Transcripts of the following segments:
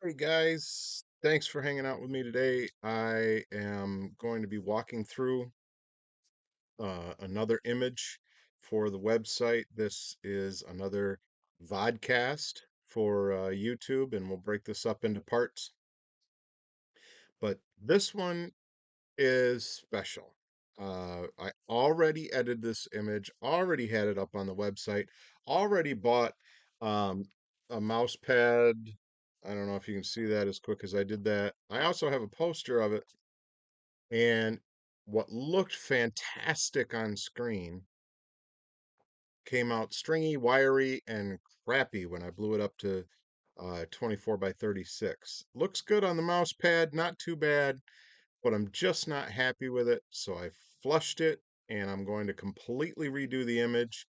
Hey guys, thanks for hanging out with me today. I am going to be walking through another image for the website. This is another vodcast for YouTube, and we'll break this up into parts. But this one is special. I already edited this image, already had it up on the website, already bought um, a mouse pad. I don't know if you can see that as quick as I did that. I also have a poster of it, and what looked fantastic on screen came out stringy, wiry, and crappy when I blew it up to 24 by 36. Looks good on the mouse pad, not too bad, but I'm just not happy with it. So I flushed it and I'm going to completely redo the image.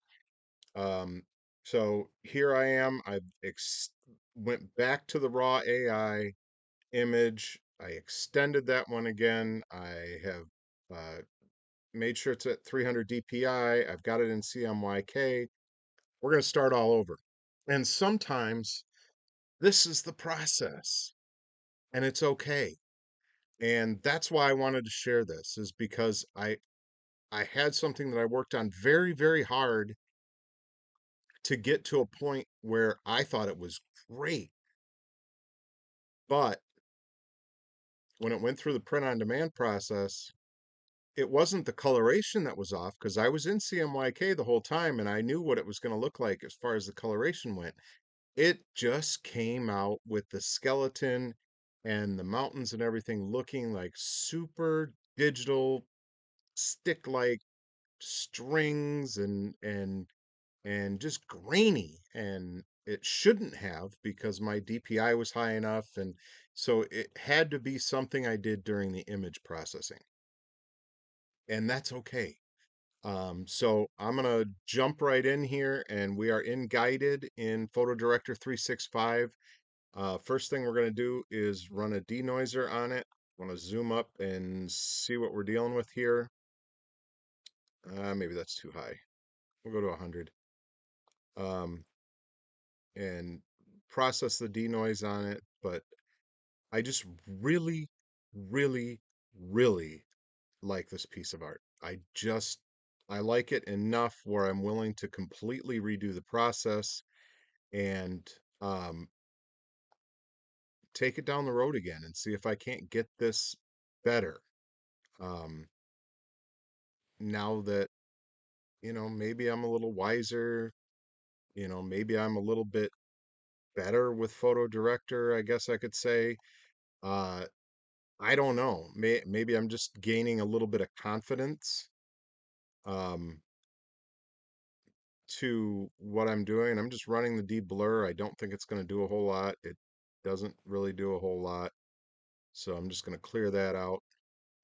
Um, so here I am. Went back to the raw AI image. I extended that one again. I have uh, made sure it's at 300 DPI. I've got it in CMYK. We're going to start all over. And sometimes this is the process and it's okay. And that's why I wanted to share this is because I had something that I worked on very, very hard to get to a point where I thought it was great. But when it went through the print on demand process, it wasn't the coloration that was off because I was in CMYK the whole time and I knew what it was going to look like as far as the coloration went. It just came out with the skeleton and the mountains and everything looking like super digital stick like strings and just grainy, and it shouldn't have because my DPI was high enough, and so it had to be something I did during the image processing, and that's okay. So I'm gonna jump right in here, and we are in guided in PhotoDirector365. First thing we're gonna do is run a denoiser on it. I want to zoom up and see what we're dealing with here. Maybe that's too high. We'll go to 100. Um, and process the denoise on it, but I just really, really, really like this piece of art. I like it enough where I'm willing to completely redo the process and um, take it down the road again and see if I can't get this better. Um, Now that, maybe I'm a little wiser, maybe I'm a little bit better with Photo Director, I guess I could say. Uh, I don't know. Maybe I'm just gaining a little bit of confidence um, to what I'm doing. I'm just running the deblur. I don't think it's going to do a whole lot. It doesn't really do a whole lot. So I'm just going to clear that out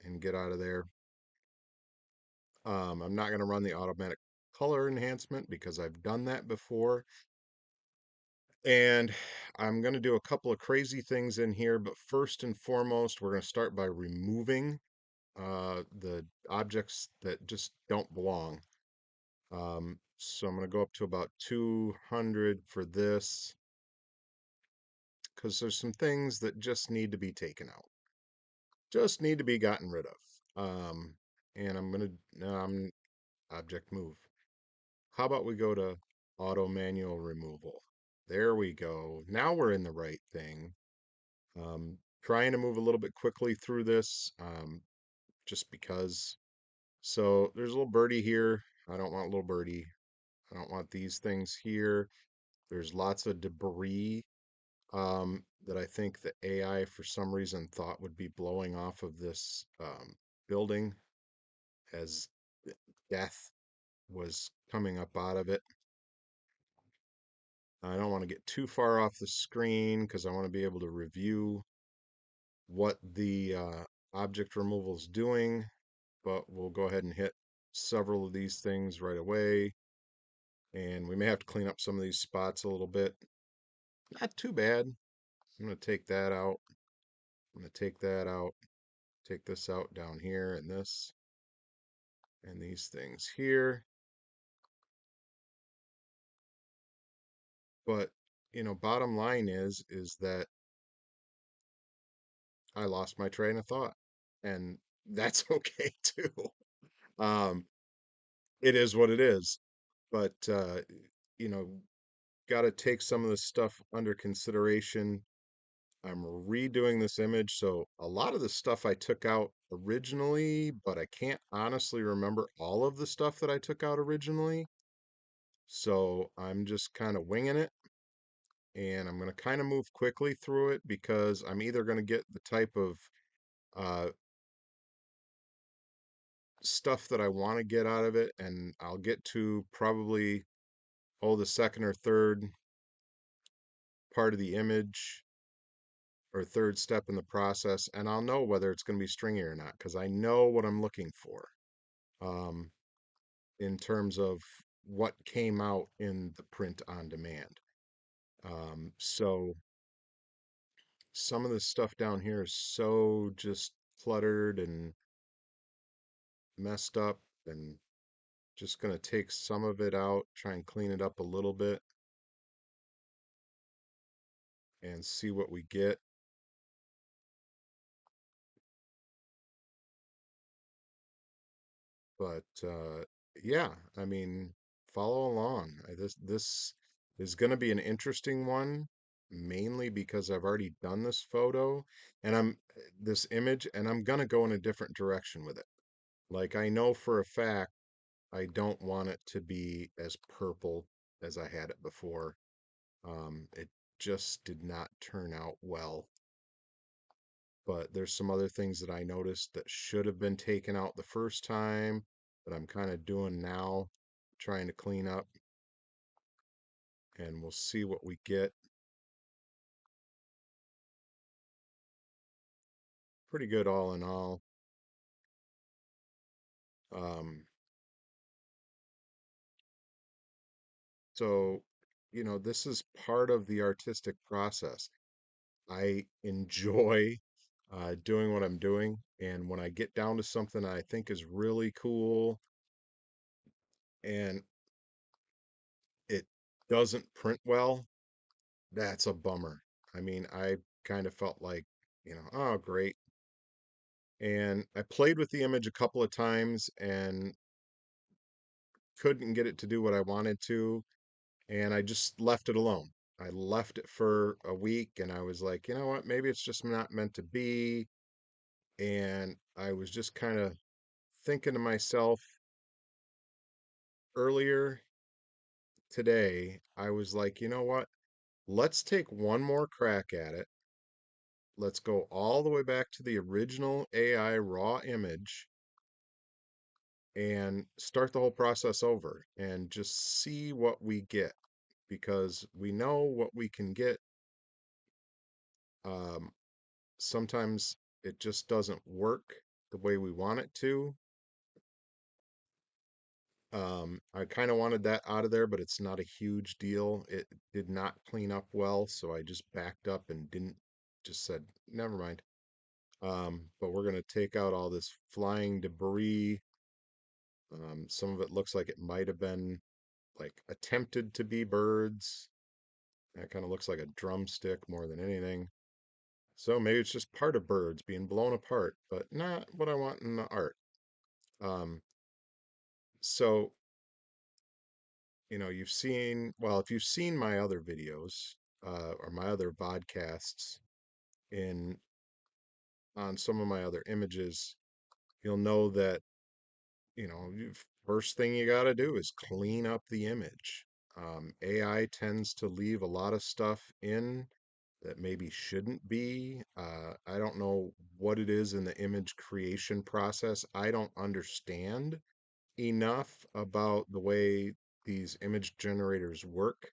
and get out of there. I'm not going to run the automatic color enhancement because I've done that before. And I'm going to do a couple of crazy things in here. But first and foremost, we're going to start by removing the objects that just don't belong. So I'm going to go up to about 200 for this because there's some things that just need to be taken out, just need to be gotten rid of. And I'm going to, object move. How about we go to auto manual removal? There we go. Now we're in the right thing. Trying to move a little bit quickly through this just because. So there's a little birdie here. I don't want a little birdie. I don't want these things here. There's lots of debris that I think the AI for some reason thought would be blowing off of this building as death was coming up out of it. I don't want to get too far off the screen because I want to be able to review what the object removal is doing, but we'll go ahead and hit several of these things right away. And we may have to clean up some of these spots a little bit. Not too bad. I'm going to take that out. I'm going to take that out. Take this out down here and this and these things here. But, bottom line is that I lost my train of thought, and that's okay too. Um, it is what it is, but you know, got to take some of this stuff under consideration. I'm redoing this image, so a lot of the stuff I took out originally, but I can't honestly remember all of the stuff that I took out originally. So I'm just kind of winging it, and I'm going to kind of move quickly through it because I'm either going to get the type of uh, stuff that I want to get out of it, and I'll get to probably, oh, the second or third part of the image or third step in the process, and I'll know whether it's going to be stringy or not because I know what I'm looking for um, in terms of what came out in the print on demand. So some of the stuff down here is so just cluttered and messed up, and just going to take some of it out, try and clean it up a little bit and see what we get. But yeah, I mean, follow along. This is going to be an interesting one, mainly because I've already done this photo and I'm this image, and I'm going to go in a different direction with it. Like I know for a fact I don't want it to be as purple as I had it before. It just did not turn out well. But there's some other things that I noticed that should have been taken out the first time that I'm kind of doing now, trying to clean up, and we'll see what we get. Pretty good all in all. Um, so, this is part of the artistic process. I enjoy doing what I'm doing, and when I get down to something I think is really cool and it doesn't print well, that's a bummer. I mean, I kind of felt like, oh, great. And I played with the image a couple of times and couldn't get it to do what I wanted to. And I just left it alone. I left it for a week and I was like, you know what? Maybe it's just not meant to be. And I was just kind of thinking to myself earlier today, I was like, you know what? Let's take one more crack at it. Let's go all the way back to the original AI raw image and start the whole process over and just see what we get, because we know what we can get. Um, Sometimes it just doesn't work the way we want it to. I kind of wanted that out of there, but it's not a huge deal. It did not clean up well, so I just backed up and didn't, just said, never mind. But we're going to take out all this flying debris. Some of it looks like it might have been like attempted to be birds. That kind of looks like a drumstick more than anything. So maybe it's just part of birds being blown apart, but not what I want in the art. Um, so, you've seen, well, if you've seen my other videos or my other vodcasts in on some of my other images, you'll know that, first thing you got to do is clean up the image. AI tends to leave a lot of stuff in that maybe shouldn't be. I don't know what it is in the image creation process. I don't understand enough about the way these image generators work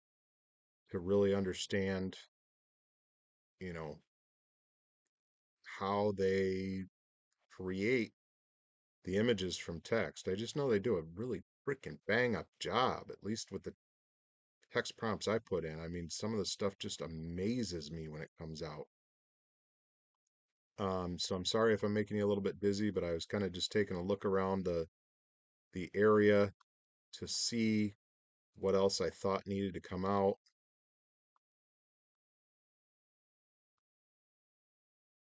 to really understand, you know, how they create the images from text. I just know they do a really freaking bang up job, at least with the text prompts I put in. I mean, some of the stuff just amazes me when it comes out. So I'm sorry if I'm making you a little bit busy, but I was kind of just taking a look around the area to see what else I thought needed to come out.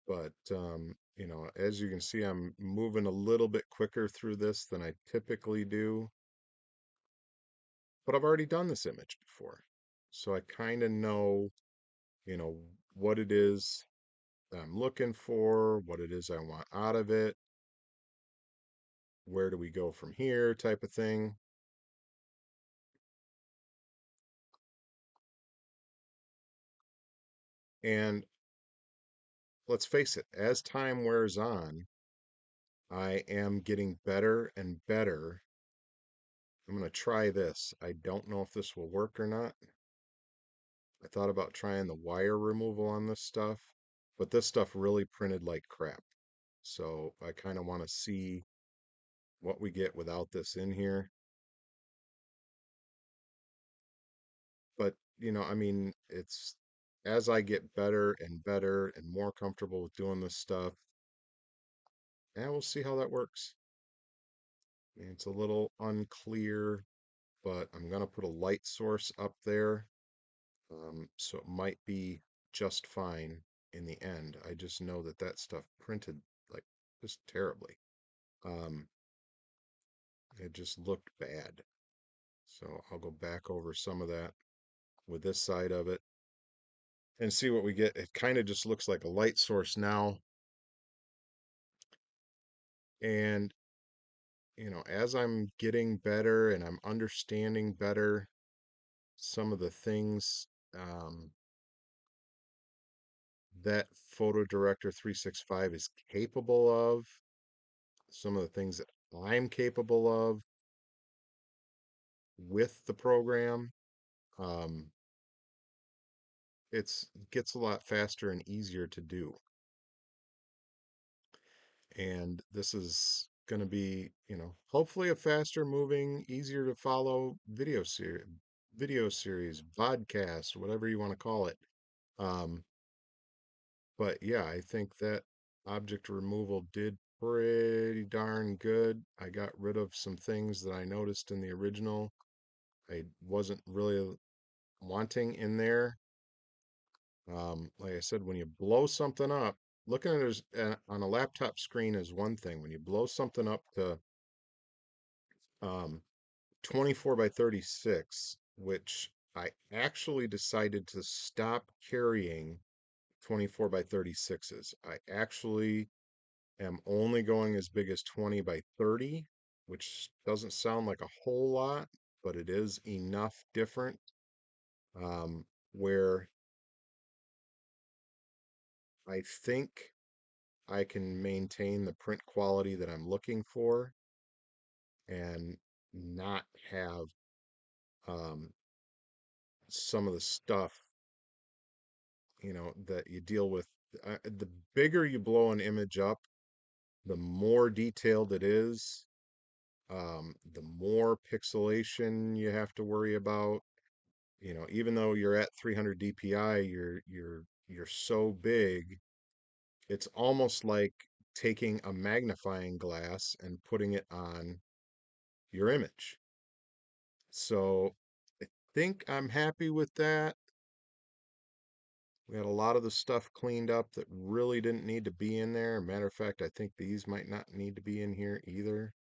But, you know, as you can see, I'm moving a little bit quicker through this than I typically do, but I've already done this image before. So I kind of know, you know, what it is that I'm looking for, what it is I want out of it, where do we go from here type of thing. And let's face it, as time wears on, I am getting better and better. I'm going to try this. I don't know if this will work or not. I thought about trying the wire removal on this stuff, but this stuff really printed like crap. So I kind of want to see what we get without this in here. But, you know, I mean, it's as I get better and better and more comfortable with doing this stuff, and we'll see how that works. It's a little unclear, but I'm going to put a light source up there. So it might be just fine in the end. I just know that that stuff printed like just terribly. Um, it just looked bad. So I'll go back over some of that with this side of it and see what we get. It kind of just looks like a light source now. And, you know, as I'm getting better and I'm understanding better some of the things that PhotoDirector365 is capable of, some of the things that I'm capable of with the program, um, it gets a lot faster and easier to do. And this is going to be, you know, hopefully a faster moving, easier to follow video series, vodcast, whatever you want to call it. Um, but yeah, I think that object removal did pretty darn good. I got rid of some things that I noticed in the original I wasn't really wanting in there. Like I said, when you blow something up, looking at it on a laptop screen is one thing. When you blow something up to um, 24 by 36, which I actually decided to stop carrying 24 by 36s. I actually am only going as big as 20 by 30, which doesn't sound like a whole lot, but it is enough different where I think I can maintain the print quality that I'm looking for and not have um, some of the stuff, you know, that you deal with. The bigger you blow an image up, the more detailed it is, the more pixelation you have to worry about. You know, even though you're at 300 DPI, you're so big, it's almost like taking a magnifying glass and putting it on your image. So I think I'm happy with that. We got a lot of the stuff cleaned up that really didn't need to be in there. Matter of fact, I think these might not need to be in here either.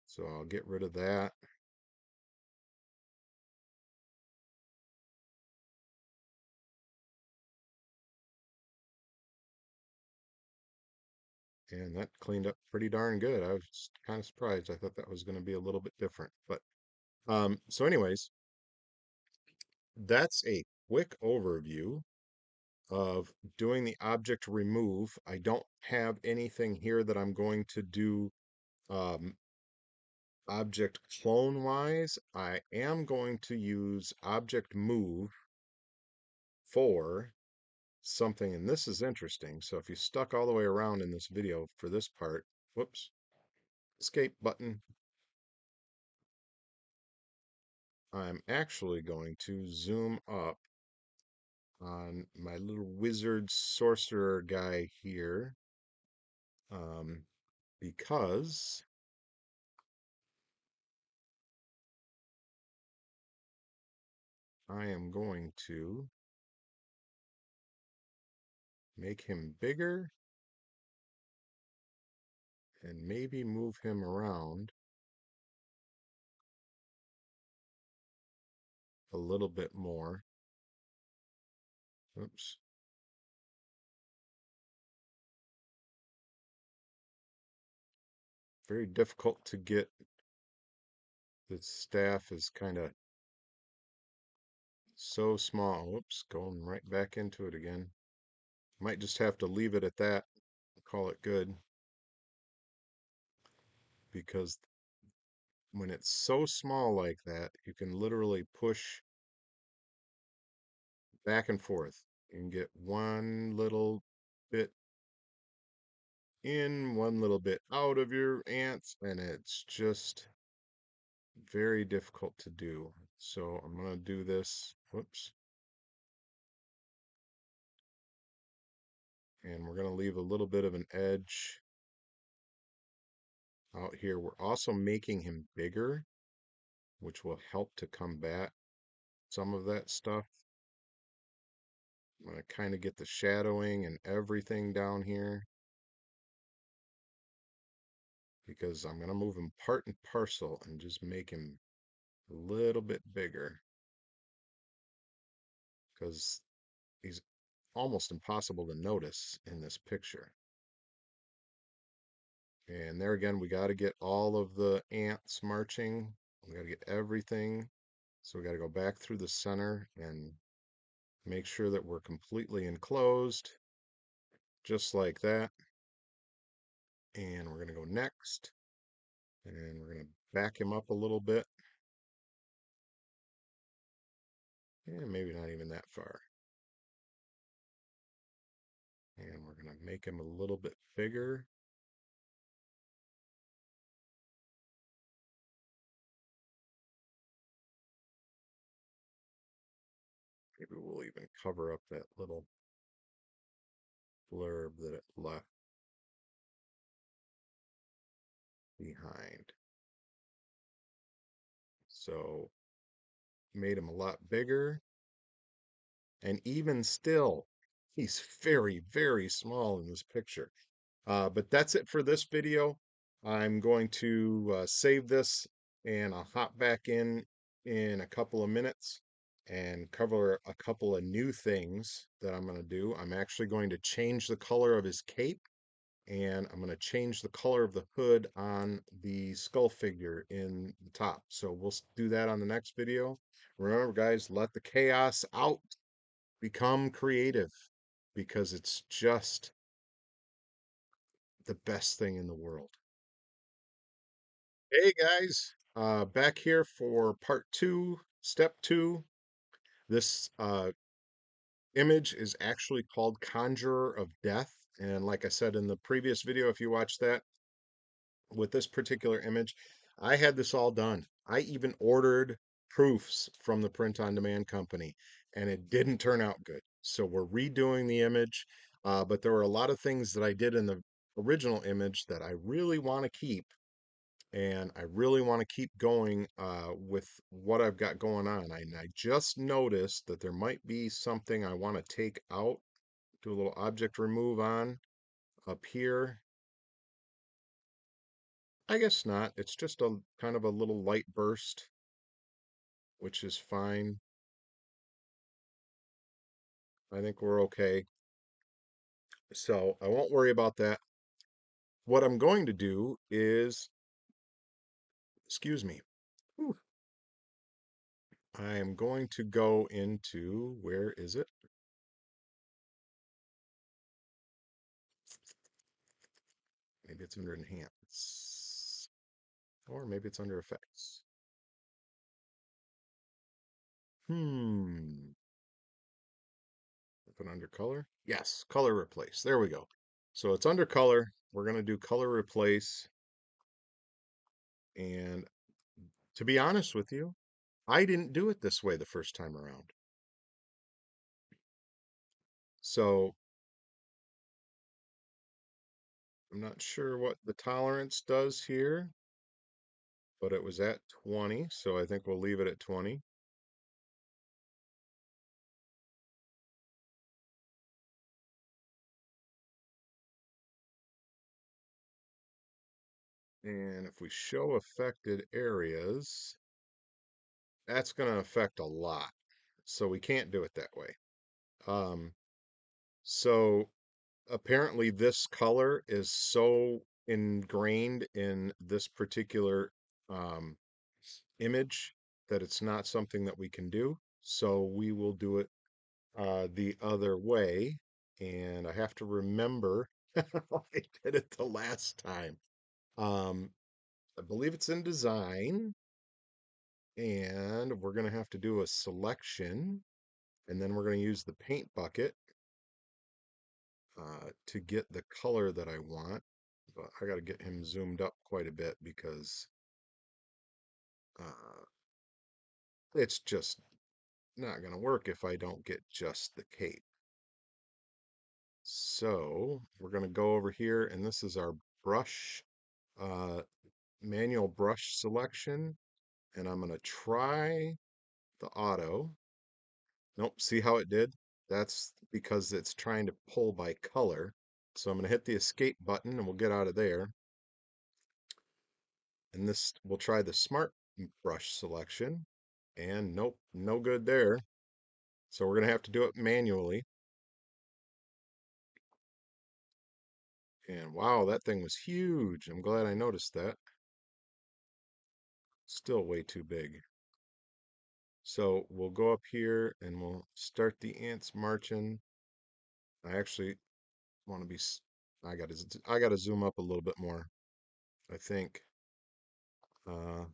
So I'll get rid of that. And that cleaned up pretty darn good. I was kind of surprised. I thought that was going to be a little bit different. But so anyways, that's a quick overview of doing the object remove. I don't have anything here that I'm going to do um, object clone wise. I am going to use object move for something, and this is interesting. So if you stuck all the way around in this video for this part, whoops, escape button, I'm actually going to zoom up on my little wizard sorcerer guy here um, because I am going to make him bigger and maybe move him around a little bit more. Oops. Very difficult to get. The staff is kind of so small. Whoops, going right back into it again. Might just have to leave it at that, call it good, because when it's so small like that, you can literally push back and forth. You can get one little bit in, one little bit out of your ants, and it's just very difficult to do. So I'm going to do this. Whoops. And we're going to leave a little bit of an edge out here. We're also making him bigger, which will help to combat some of that stuff. I'm going to kind of get the shadowing and everything down here because I'm going to move him part and parcel and just make him a little bit bigger because he's almost impossible to notice in this picture. And there again, we got to get all of the ants marching. We got to get everything. So we got to go back through the center and make sure that we're completely enclosed, just like that. And we're going to go next. And we're going to back him up a little bit. And maybe not even that far. And we're going to make him a little bit bigger. Maybe we'll even cover up that little blurb that it left behind. So made him a lot bigger. And even still, he's very, very small in this picture. But that's it for this video. I'm going to save this and I'll hop back in a couple of minutes and cover a couple of new things that I'm going to do. I'm actually going to change the color of his cape and I'm going to change the color of the hood on the skull figure in the top. So we'll do that on the next video. Remember, guys, let the chaos out. Become creative because it's just the best thing in the world. Hey guys, back here for part two, step two. This image is actually called Conjurer of Death. And like I said in the previous video, if you watched that, with this particular image, I had this all done. I even ordered proofs from the print on demand company and it didn't turn out good. So we're redoing the image, but there were a lot of things that I did in the original image that I really want to keep. And I really want to keep going with what I've got going on. I just noticed that there might be something I want to take out, do a little object remove on up here. I guess not. It's just a kind of a little light burst, which is fine. I think we're okay. So I won't worry about that. What I'm going to do is, excuse me, whew, I am going to go into, where is it? Maybe it's under enhance, or maybe it's under effects. Hmm. Put under color. Yes, color replace. There we go. So it's under color. We're going to do color replace. And to be honest with you, I didn't do it this way the first time around. So I'm not sure what the tolerance does here, but it was at 20. So I think we'll leave it at 20. And if we show affected areas, that's going to affect a lot. So we can't do it that way. Um, so apparently this color is so ingrained in this particular um, image that it's not something that we can do. So we will do it the other way. And I have to remember how I did it the last time. Um, I believe it's in design, and we're going to have to do a selection, and then we're going to use the paint bucket to get the color that I want. But I got to get him zoomed up quite a bit because uh, it's just not going to work if I don't get just the cape. So we're going to go over here, and this is our brush, uh, manual brush selection, and I'm going to try the auto. Nope, see how it did? That's because it's trying to pull by color. So I'm going to hit the escape button and we'll get out of there. And this, we'll try the smart brush selection. And nope, no good there. So we're going to have to do it manually. And wow, that thing was huge. I'm glad I noticed that. Still way too big. So we'll go up here and we'll start the ants marching. I actually want to be, I gotta zoom up a little bit more, I think. Uh,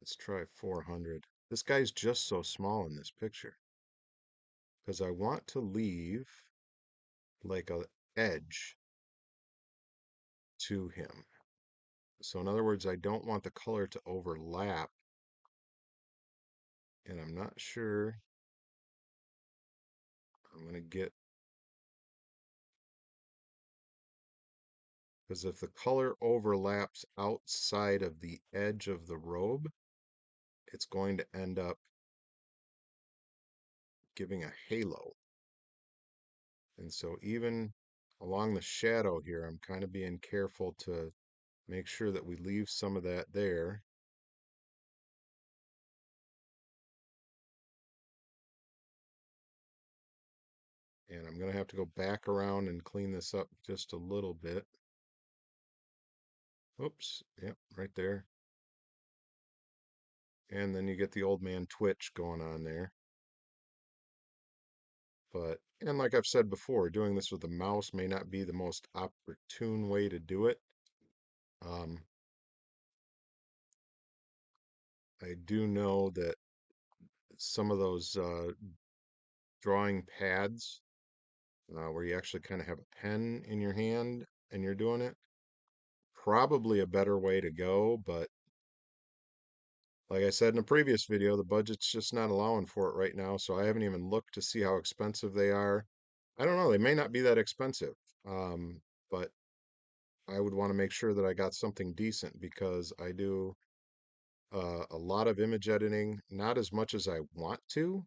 let's try 400. This guy's just so small in this picture because I want to leave like a edge to him. So in other words, I don't want the color to overlap, and I'm not sure I'm going to get, because if the color overlaps outside of the edge of the robe, it's going to end up giving a halo. And so even along the shadow here, I'm kind of being careful to make sure that we leave some of that there. And I'm going to have to go back around and clean this up just a little bit. Oops, yep, right there. And then you get the old man twitch going on there. But, and like I've said before, doing this with a mouse may not be the most opportune way to do it. Um, I do know that some of those drawing pads where you actually kind of have a pen in your hand and you're doing it, probably a better way to go, but like I said in a previous video, the budget's just not allowing for it right now, so I haven't even looked to see how expensive they are. I don't know, they may not be that expensive, but I would want to make sure that I got something decent because I do a lot of image editing, not as much as I want to,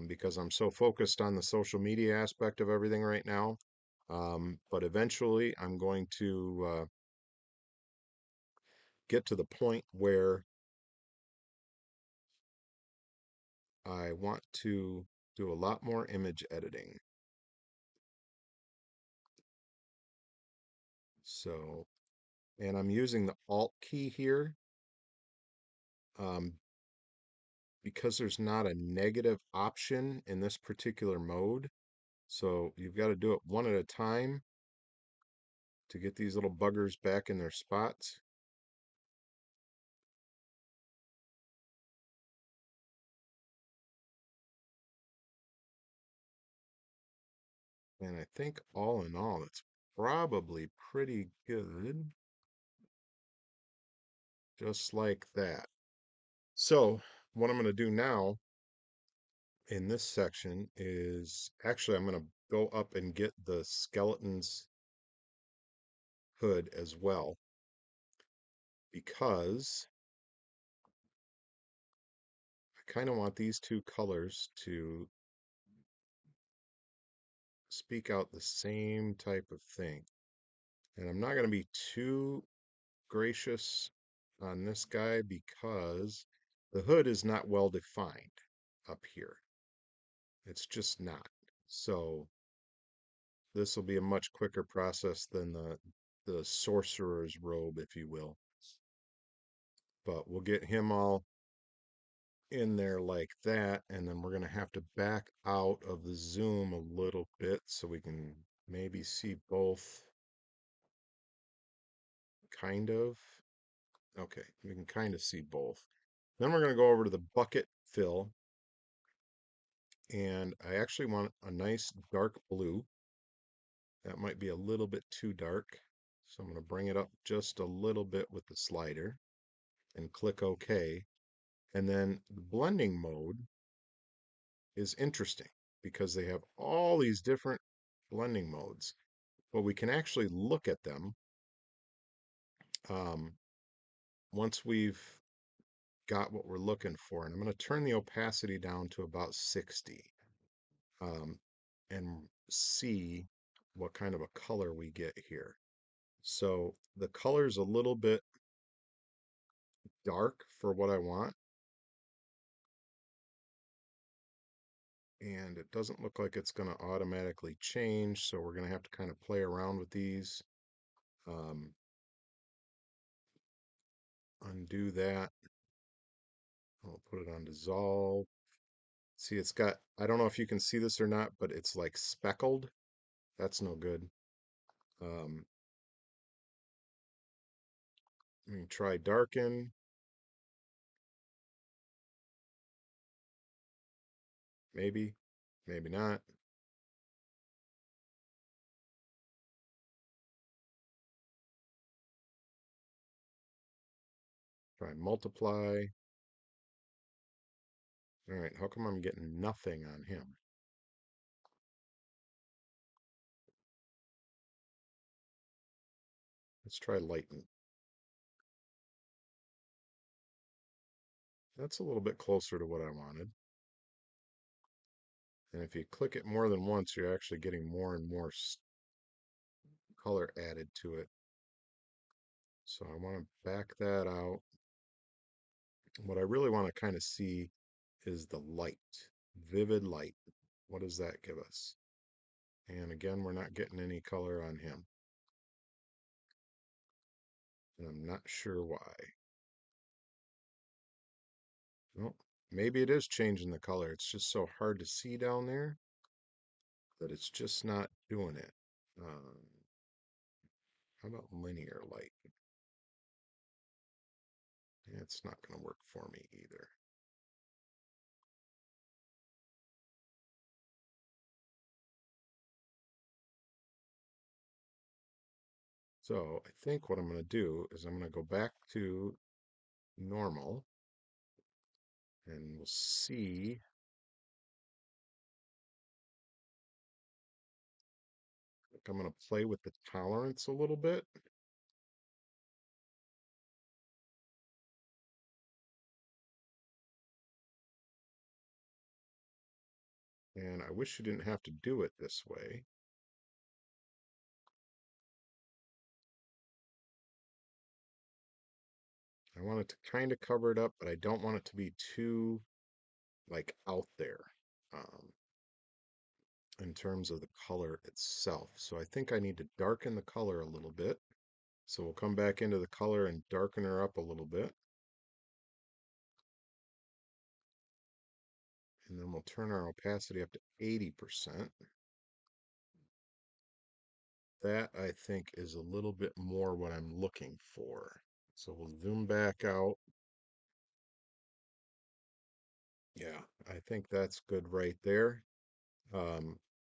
because I'm so focused on the social media aspect of everything right now. But eventually, I'm going to get to the point where I want to do a lot more image editing. So, and I'm using the Alt key here um, because there's not a negative option in this particular mode. So you've got to do it one at a time to get these little buggers back in their spots. And I think all in all, it's probably pretty good, just like that. So what I'm going to do now in this section is actually I'm going to go up and get the skeleton's hood as well because I kind of want these two colors to speak out the same type of thing. And I'm not going to be too gracious on this guy because the hood is not well defined up here. It's just not. So this will be a much quicker process than the sorcerer's robe, if you will. But we'll get him all in there like that, and then we're going to have to back out of the zoom a little bit so we can maybe see both, kind of. Okay, we can kind of see both. Then we're going to go over to the bucket fill, and I actually want a nice dark blue. That might be a little bit too dark, so I'm going to bring it up just a little bit with the slider and click OK. And then the blending mode is interesting because they have all these different blending modes, but we can actually look at them um, once we've got what we're looking for. And I'm going to turn the opacity down to about 60 um, and see what kind of a color we get here. So the color's a little bit dark for what I want, and it doesn't look like it's going to automatically change, so we're going to have to kind of play around with these. Um, Undo that. I'll put it on dissolve. See, it's got, I don't know if you can see this or not, but it's like speckled. That's no good. Let me try darken. Maybe, maybe not. Try multiply. All right, how come I'm getting nothing on him? Let's try lighten. That's a little bit closer to what I wanted. And if you click it more than once, you're actually getting more and more color added to it. So I want to back that out. What I really want to kind of see is the light, vivid light. What does that give us? And again, we're not getting any color on him. And I'm not sure why. Well, maybe it is changing the color. It's just so hard to see down there that it's just not doing it. How about linear light? It's not going to work for me either. So I think what I'm going to do is I'm going to go back to normal, and we'll see. I'm going to play with the tolerance a little bit. And I wish you didn't have to do it this way. I want it to kind of cover it up, but I don't want it to be too like out there in terms of the color itself. So I think I need to darken the color a little bit. So we'll come back into the color and darken her up a little bit. And then we'll turn our opacity up to 80%. That, I think, is a little bit more what I'm looking for. So we'll zoom back out. Yeah, I think that's good right there.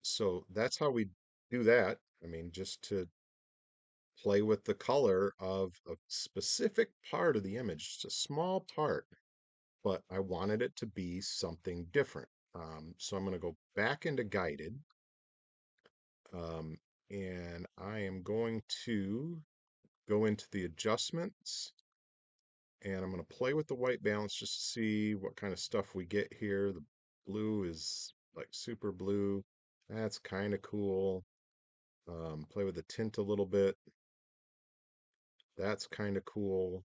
So that's how we do that. I mean, just to play with the color of a specific part of the image, just a small part, but I wanted it to be something different. So I'm going to go back into guided, um, and I am going to go into the adjustments, and I'm going to play with the white balance just to see what kind of stuff we get here. The blue is like super blue. That's kind of cool. Play with the tint a little bit. That's kind of cool.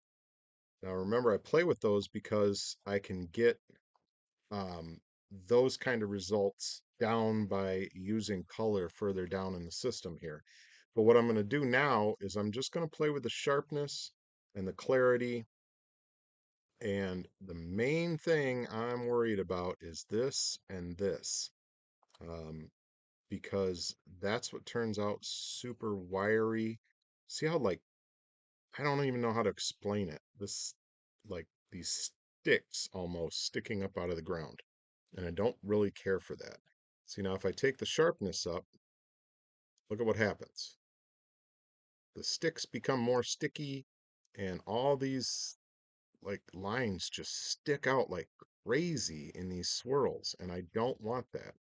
Now remember, I play with those because I can get um, those kind of results down by using color further down in the system here. But what I'm going to do now is I'm just going to play with the sharpness and the clarity. And the main thing I'm worried about is this and this, um, because that's what turns out super wiry. See how, like, I don't even know how to explain it. This, like, these sticks almost sticking up out of the ground. And I don't really care for that. See, now if I take the sharpness up, look at what happens. The sticks become more sticky, and all these like lines just stick out like crazy in these swirls, and I don't want that.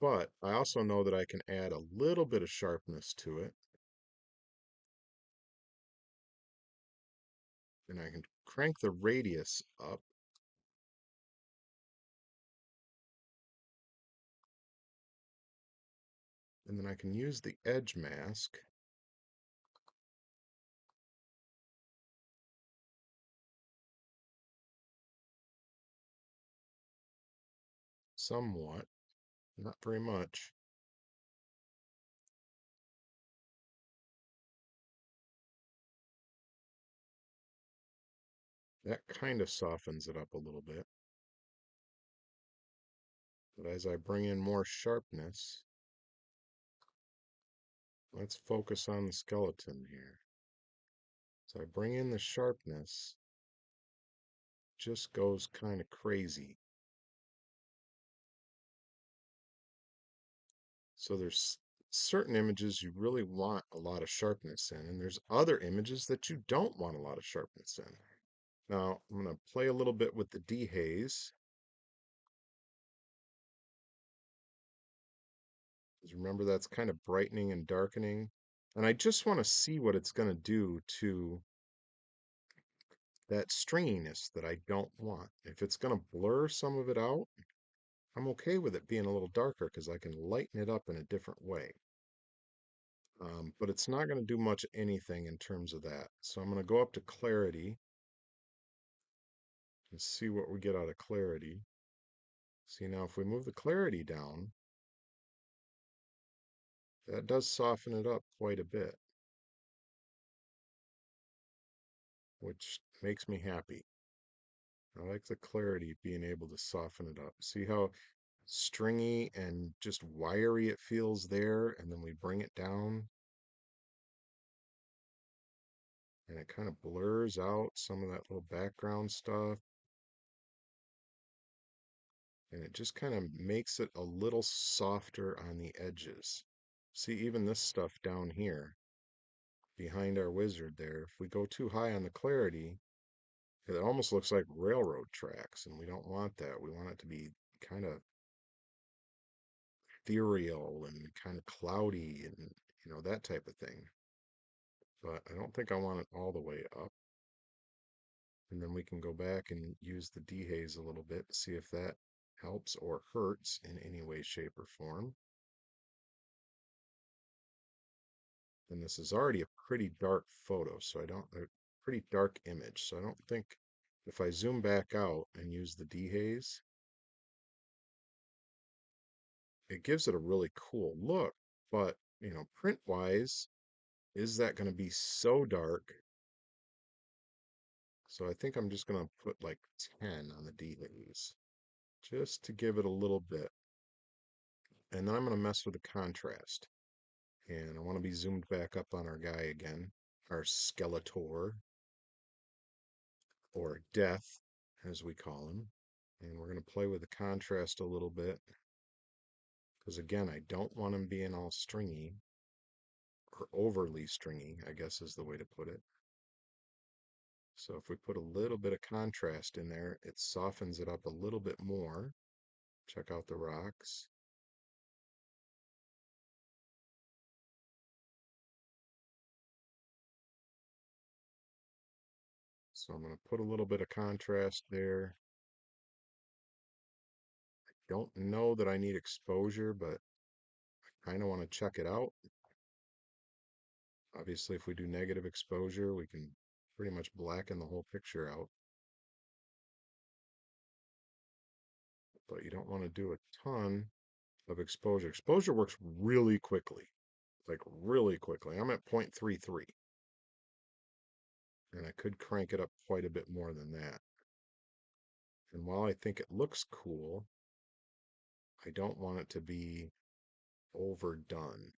But I also know that I can add a little bit of sharpness to it, and I can crank the radius up, and then I can use the edge mask somewhat, not very much. That kind of softens it up a little bit. But as I bring in more sharpness, let's focus on the skeleton here. So I bring in the sharpness, just goes kind of crazy. So there's certain images you really want a lot of sharpness in, and there's other images that you don't want a lot of sharpness in. Now, I'm going to play a little bit with the dehaze. Because remember, that's kind of brightening and darkening. And I just want to see what it's going to do to that stringiness that I don't want. If it's going to blur some of it out, I'm okay with it being a little darker because I can lighten it up in a different way. But it's not going to do much anything in terms of that. So I'm going to go up to clarity and see what we get out of clarity. See, now if we move the clarity down, that does soften it up quite a bit, which makes me happy. I like the clarity being able to soften it up. See how stringy and just wiry it feels there, and then we bring it down and it kind of blurs out some of that little background stuff, and it just kind of makes it a little softer on the edges. See, even this stuff down here behind our wizard there, if we go too high on the clarity, it almost looks like railroad tracks, and we don't want that. We want it to be kind of ethereal and kind of cloudy and, that type of thing. But I don't think I want it all the way up. And then we can go back and use the dehaze a little bit to see if that helps or hurts in any way, shape, or form. And this is already a pretty dark photo, so I don't, a pretty dark image. So I don't think if I zoom back out and use the dehaze, it gives it a really cool look. But, print wise, is that going to be so dark? So I think I'm just going to put like 10 on the dehaze just to give it a little bit. And then I'm going to mess with the contrast. And I want to be zoomed back up on our guy again, our Skeletor, or Death, as we call him. And we're going to play with the contrast a little bit, because again, I don't want him being all stringy, or overly stringy, I guess is the way to put it. So if we put a little bit of contrast in there, it softens it up a little bit more. Check out the rocks. So I'm going to put a little bit of contrast there. Don't know that I need exposure, but I kind of want to check it out. Obviously, if we do negative exposure, we can pretty much blacken the whole picture out. But you don't want to do a ton of exposure. Exposure works really quickly, like really quickly. I'm at 0.33, and I could crank it up quite a bit more than that. And while I think it looks cool, I don't want it to be overdone.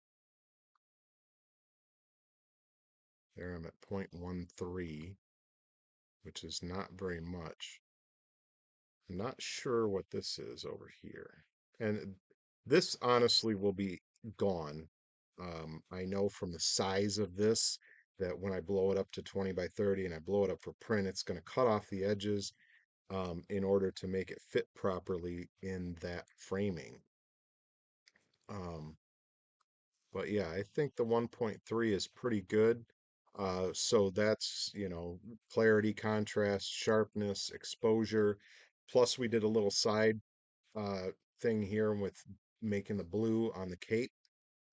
There I'm at 0.13, which is not very much. I'm not sure what this is over here. And this honestly will be gone. I know from the size of this that when I blow it up to 20 by 30 and I blow it up for print, it's going to cut off the edges in order to make it fit properly in that framing. Um, but yeah, I think the 1.3 is pretty good. So that's, clarity, contrast, sharpness, exposure. Plus, we did a little side uh, thing here with making the blue on the cape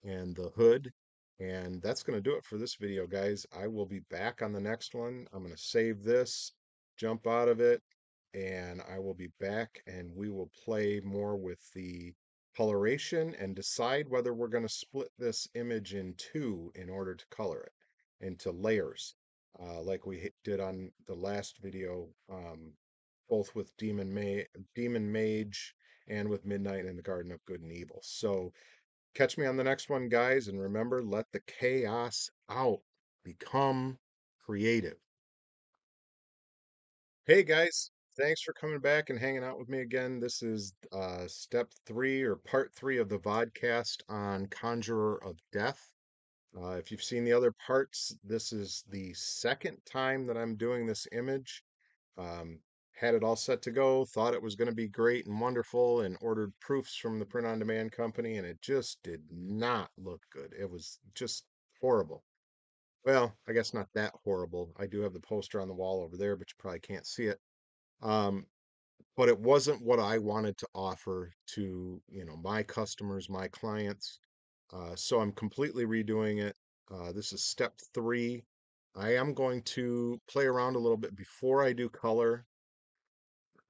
and the hood. And that's going to do it for this video, guys. I will be back on the next one. I'm going to save this, jump out of it, and I will be back and we will play more with the coloration and decide whether we're going to split this image in two in order to color it into layers, like we did on the last video, both with Demon Mage and with Midnight in the Garden of Good and Evil. So catch me on the next one, guys, and remember, let the chaos out. Become creative. Hey, guys, thanks for coming back and hanging out with me again. This is step three or part three of the vodcast on Conjurer of Death. If you've seen the other parts, this is the second time that I'm doing this image. Um, had it all set to go, thought it was going to be great and wonderful, and ordered proofs from the print on demand company, and it just did not look good. It was just horrible. Well, I guess not that horrible. I do have the poster on the wall over there, but you probably can't see it. Um, but it wasn't what I wanted to offer to, my customers, my clients. So I'm completely redoing it. This is step three. I am going to play around a little bit before I do color.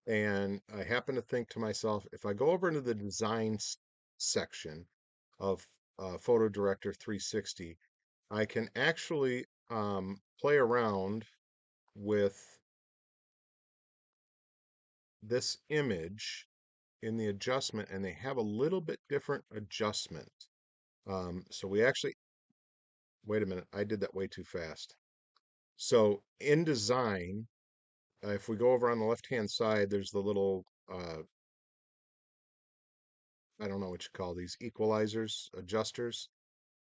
And I happen to think to myself, if I go over into the design section of PhotoDirector360, I can actually play around with this image in the adjustment, and they have a little bit different adjustment. So we actually, wait a minute, I did that way too fast. So in design, if we go over on the left-hand side, there's the little, I don't know what you call these, equalizers, adjusters.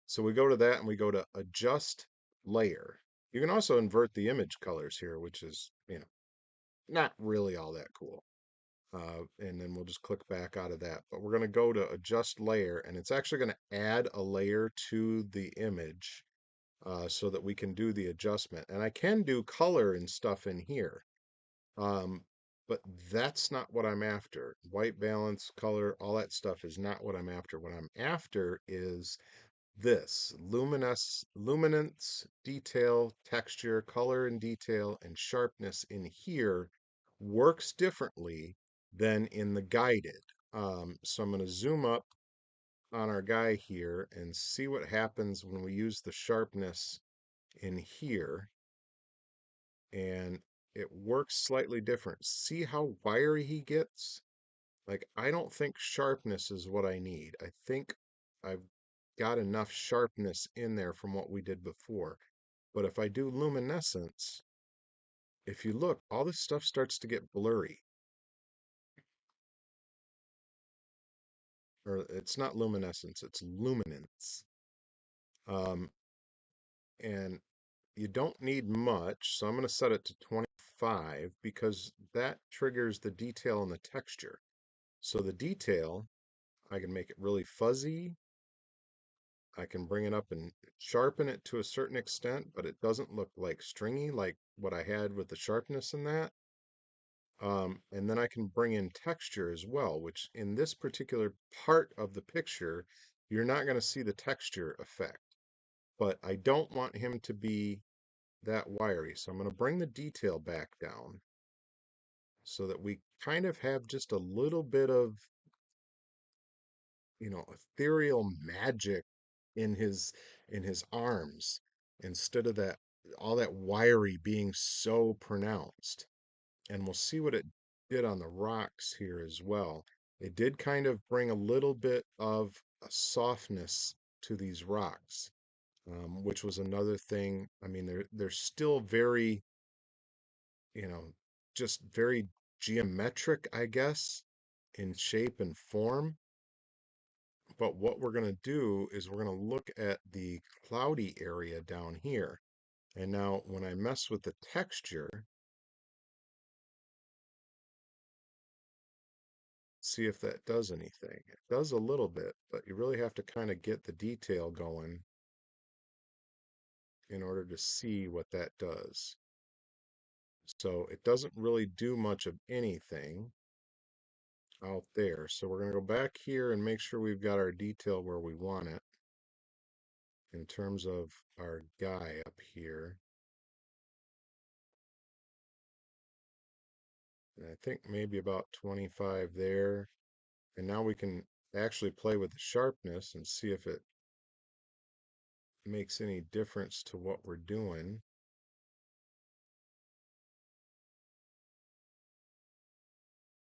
So we go to that and we go to adjust layer. You can also invert the image colors here, which is, not really all that cool. And then we'll just click back out of that. But we're going to go to adjust layer, and it's actually going to add a layer to the image so that we can do the adjustment. And I can do color and stuff in here, um, but that's not what I'm after. White balance, color, all that stuff is not what I'm after. What I'm after is this luminance, detail, texture, color and detail, and sharpness in here works differently than in the guided. So I'm going to zoom up on our guy here and see what happens when we use the sharpness in here. And it works slightly different. See how wiry he gets? Like, I don't think sharpness is what I need. I think I've got enough sharpness in there from what we did before. But if I do luminescence, if you look, all this stuff starts to get blurry. Or it's not luminescence, it's luminance. Um, and you don't need much, so I'm going to set it to 25 because that triggers the detail and the texture. So the detail, I can make it really fuzzy. I can bring it up and sharpen it to a certain extent, but it doesn't look like stringy like what I had with the sharpness in that. And then I can bring in texture as well, which in this particular part of the picture, you're not going to see the texture effect. but I don't want him to be that wiry. So I'm going to bring the detail back down so that we kind of have just a little bit of, ethereal magic in his arms instead of that all that wiry being so pronounced. And we'll see what it did on the rocks here as well. It did kind of bring a little bit of a softness to these rocks, which was another thing. I mean, they're still very, you know, just very geometric, I guess, in shape and form. But what we're going to do is we're going to look at the cloudy area down here. And now when I mess with the texture, see if that does anything. It does a little bit, but you really have to kind of get the detail going in order to see what that does. So it doesn't really do much of anything out there. So we're going to go back here and make sure we've got our detail where we want it in terms of our guy up here. And I think maybe about 25 there. And now we can actually play with the sharpness and see if it makes any difference to what we're doing.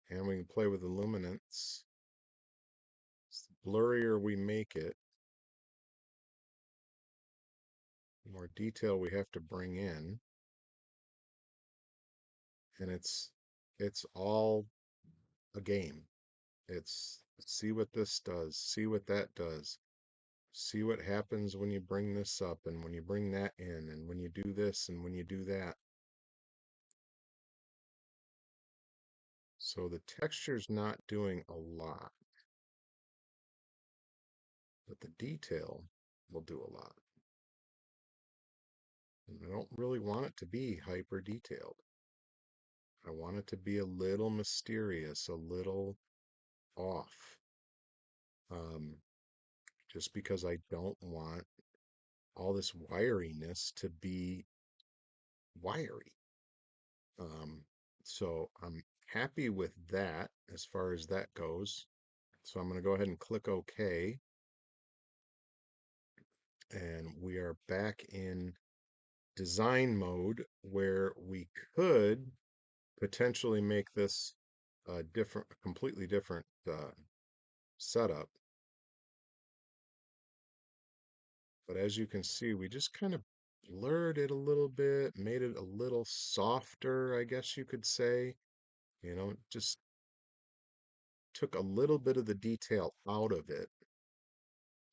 And we can play with the luminance. The blurrier we make it, the more detail we have to bring in. And it's all a game. It's see what this does, see what that does, see what happens when you bring this up and when you bring that in and when you do this and when you do that. So the texture's not doing a lot, but the detail will do a lot. And I don't really want it to be hyper detailed. I want it to be a little mysterious, a little off. Um, just because I don't want all this wiriness to be wiry. Um, so I'm happy with that as far as that goes. So I'm going to go ahead and click OK. And we are back in design mode where we could potentially make this a completely different setup. But as you can see, we just kind of blurred it a little bit, made it a little softer, I guess you could say. Just took a little bit of the detail out of it,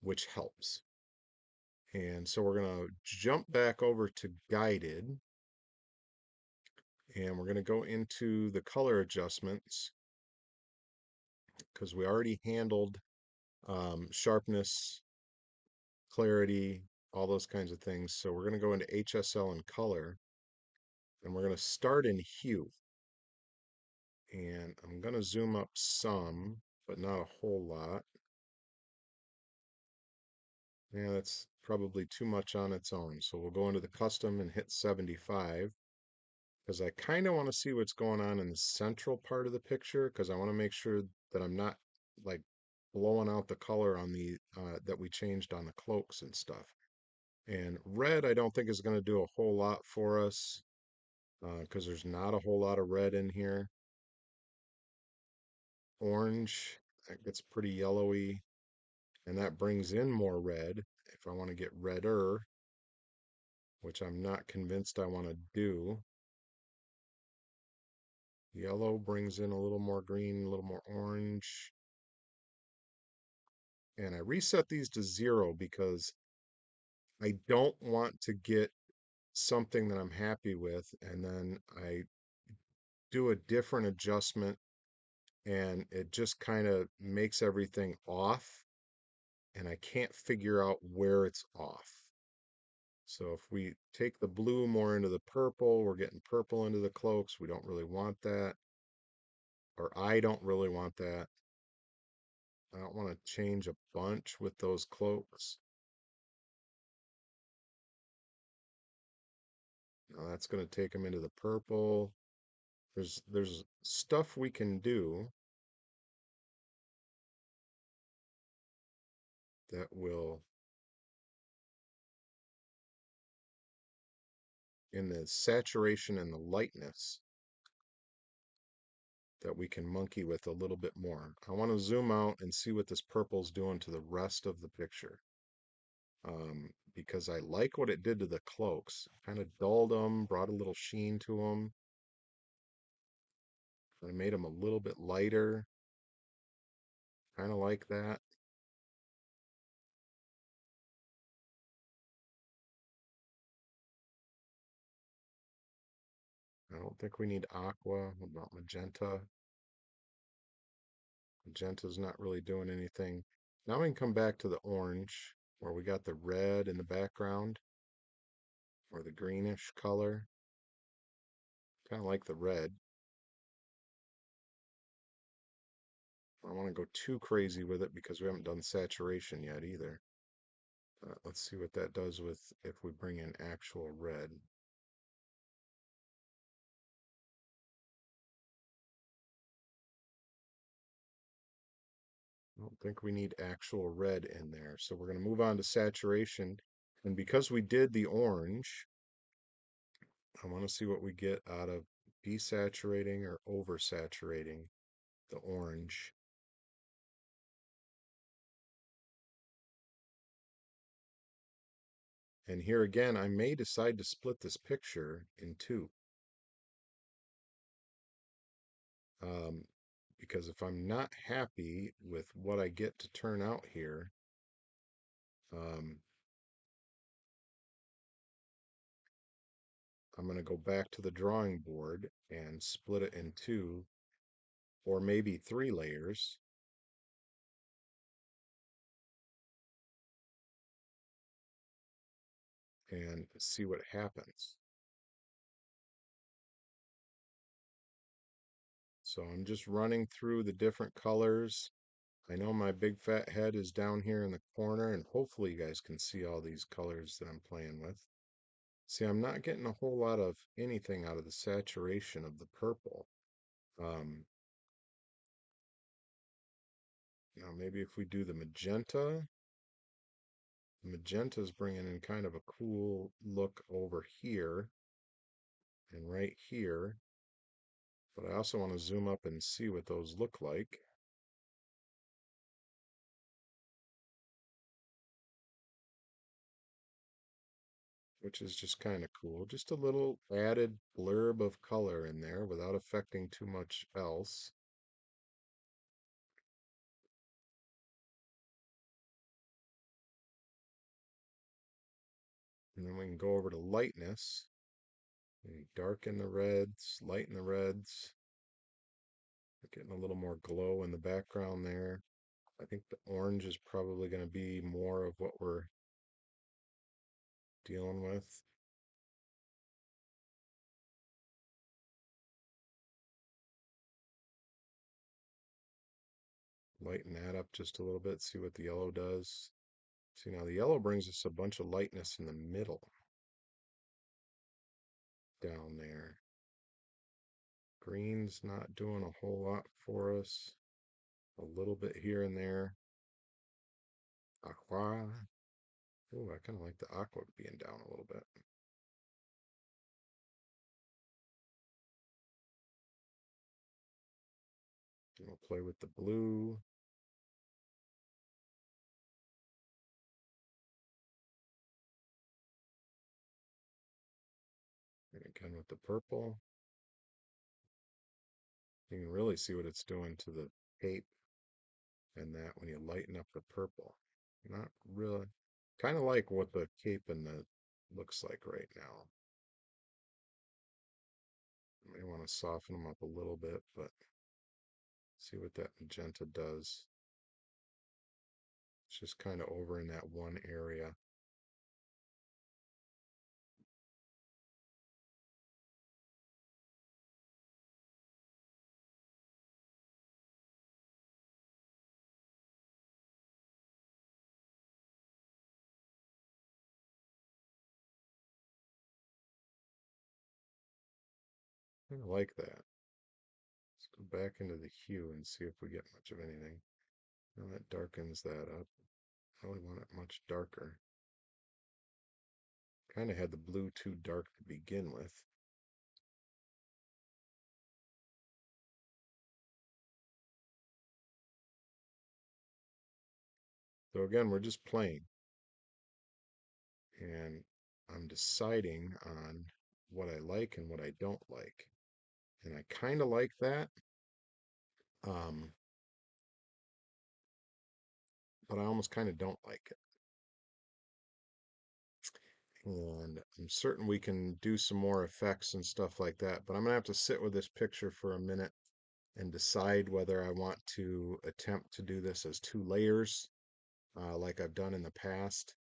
which helps. And so we're going to jump back over to guided, and we're going to go into the color adjustments because we already handled sharpness, clarity, all those kinds of things. So we're going to go into HSL and color, and we're going to start in hue. And I'm going to zoom up some, but not a whole lot. Yeah, that's probably too much on its own. So we'll go into the custom and hit 75 because I kind of want to see what's going on in the central part of the picture because I want to make sure that I'm not like blowing out the color on the that we changed on the cloaks and stuff. And red I don't think is going to do a whole lot for us because there's not a whole lot of red in here. Orange, that gets pretty yellowy, and that brings in more red if I want to get redder, which I'm not convinced I want to do. Yellow brings in a little more green, a little more orange. And I reset these to 0 because I don't want to get something that I'm happy with and then I do a different adjustment and it just kind of makes everything off and I can't figure out where it's off. So if we take the blue more into the purple, we're getting purple into the cloaks. We don't really want that, or I don't really want that. I don't want to change a bunch with those cloaks. Now that's going to take them into the purple. There's stuff we can do that will, in the saturation and the lightness, that we can monkey with a little bit more. I want to zoom out and see what this purple's doing to the rest of the picture. Because I like what it did to the cloaks. Kind of dulled them, brought a little sheen to them. I made them a little bit lighter. Kind of like that. I don't think we need aqua. What about magenta? Magenta's not really doing anything. Now we can come back to the orange, where we got the red in the background, or the greenish color. Kind of like the red. I don't want to go too crazy with it because we haven't done saturation yet either. Let's see what that does with if we bring in actual red. I don't think we need actual red in there. So we're going to move on to saturation. And because we did the orange, I want to see what we get out of desaturating or oversaturating the orange. And here again, I may decide to split this picture in two. Um, because if I'm not happy with what I get to turn out here, um, I'm going to go back to the drawing board and split it in two or maybe three layers and see what happens. So I'm just running through the different colors. I know my big fat head is down here in the corner, and hopefully you guys can see all these colors that I'm playing with. See, I'm not getting a whole lot of anything out of the saturation of the purple. Um, Now maybe if we do the magenta is bringing in kind of a cool look over here and right here. But I also want to zoom up and see what those look like. Which is just kind of cool. Just a little added blurb of color in there without affecting too much else. And then we can go over to lightness. And darken the reds, lighten the reds. We're getting a little more glow in the background there. I think the orange is probably going to be more of what we're dealing with. Lighten that up just a little bit, see what the yellow does. See, now the yellow brings us a bunch of lightness in the middle down there. Green's not doing a whole lot for us. A little bit here and there. Aqua. Oh, I kind of like the aqua being down a little bit. And we'll play with the blue. And again with the purple. You can really see what it's doing to the cape and that when you lighten up the purple. Not really. Kind of like what the cape and the looks like right now. You may want to soften them up a little bit, but see what that magenta does. It's just kind of over in that one area. I like that. Let's go back into the hue and see if we get much of anything. Now that darkens that up. I really want it much darker. Kind of had the blue too dark to begin with. So again, we're just playing. And I'm deciding on what I like and what I don't like. And I kind of like that, um, but I almost kind of don't like it. And I'm certain we can do some more effects and stuff like that, but I'm gonna have to sit with this picture for a minute and decide whether I want to attempt to do this as two layers, like I've done in the past,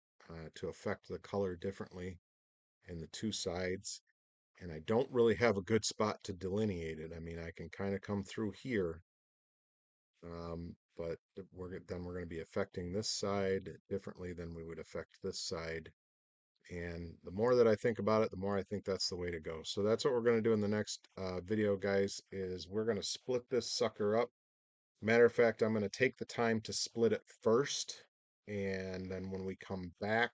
to affect the color differently in the two sides. And I don't really have a good spot to delineate it. I mean, I can kind of come through here, but then we're going to be affecting this side differently than we would affect this side. And the more that I think about it, the more I think that's the way to go. So that's what we're going to do in the next video, guys, is we're going to split this sucker up. Matter of fact, I'm going to take the time to split it first. And then when we come back,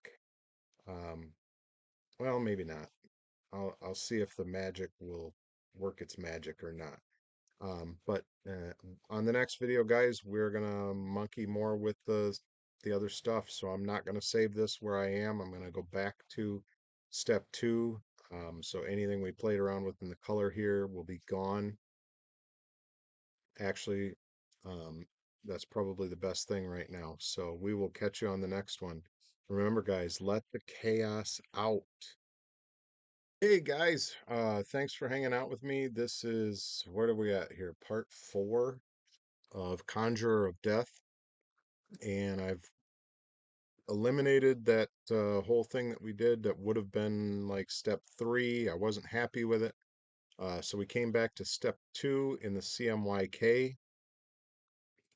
um, well, maybe not. I'll see if the magic will work its magic or not. But on the next video, guys, we're gonna monkey more with the other stuff. So I'm not gonna save this where I am. I'm gonna go back to step two. So anything we played around with in the color here will be gone. Actually, um, that's probably the best thing right now. So we will catch you on the next one. Remember, guys, let the chaos out. Hey guys, thanks for hanging out with me. This is, what are we at here? Part 4 of Conjurer of Death, and I've eliminated that whole thing that we did that would have been like step 3. I wasn't happy with it, so we came back to step 2 in the CMYK,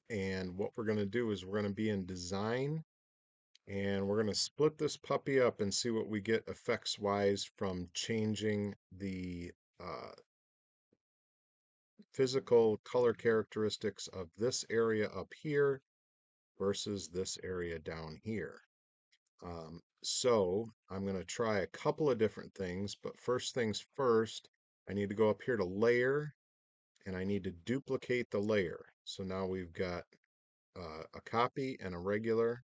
and what we're going to do is we're going to be in design, and we're going to split this puppy up and see what we get effects wise from changing the uh, physical color characteristics of this area up here versus this area down here. So I'm going to try a couple of different things, but first things first, I need to go up here to layer and I need to duplicate the layer. So now we've got a copy and a regular,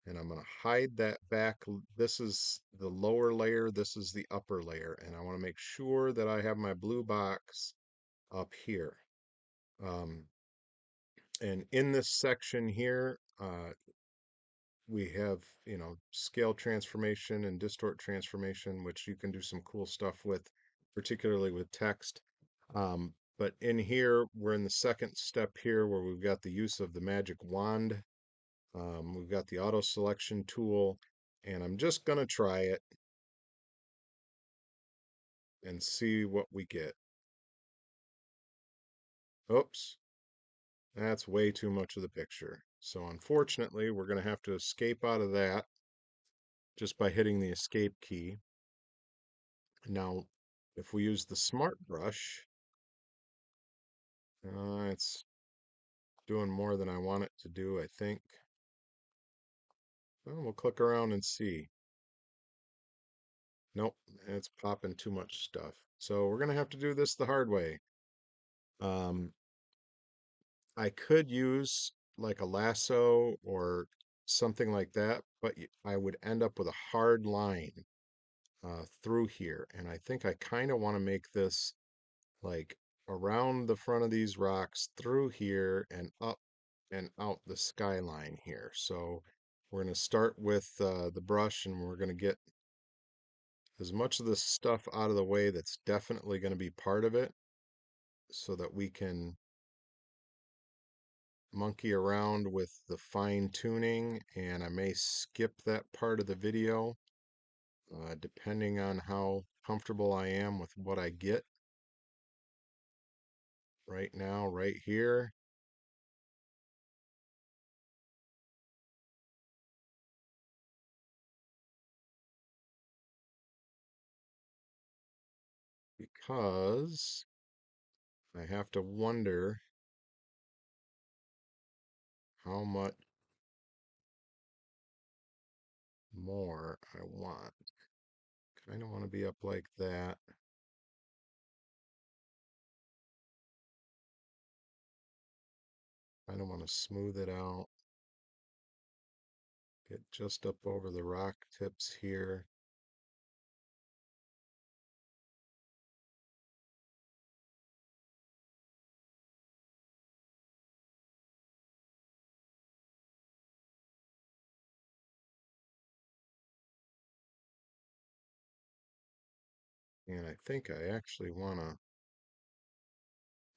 and I'm going to hide that back. This is the lower layer, this is the upper layer, and I want to make sure that I have my blue box up here. Um, and in this section here, we have, scale transformation and distort transformation, which you can do some cool stuff with, particularly with text. But in here, we're in the second step here where we've got the use of the magic wand. We've got the auto selection tool, and I'm just going to try it and see what we get. Oops, that's way too much of the picture. So unfortunately, we're going to have to escape out of that just by hitting the escape key. Now, if we use the smart brush, it's doing more than I want it to do, I think. Well, we'll click around and see. Nope, it's popping too much stuff. So we're going to have to do this the hard way. Um, I could use like a lasso or something like that, but I would end up with a hard line through here. And I think I kind of want to make this like around the front of these rocks through here and up and out the skyline here. So we're going to start with the brush, and we're going to get as much of this stuff out of the way that's definitely going to be part of it so that we can monkey around with the fine tuning, and I may skip that part of the video depending on how comfortable I am with what I get right now, right here. Because I have to wonder how much more I want. Kind of want to be up like that. Kind of want to smooth it out. Get just up over the rock tips here. And I think I actually want to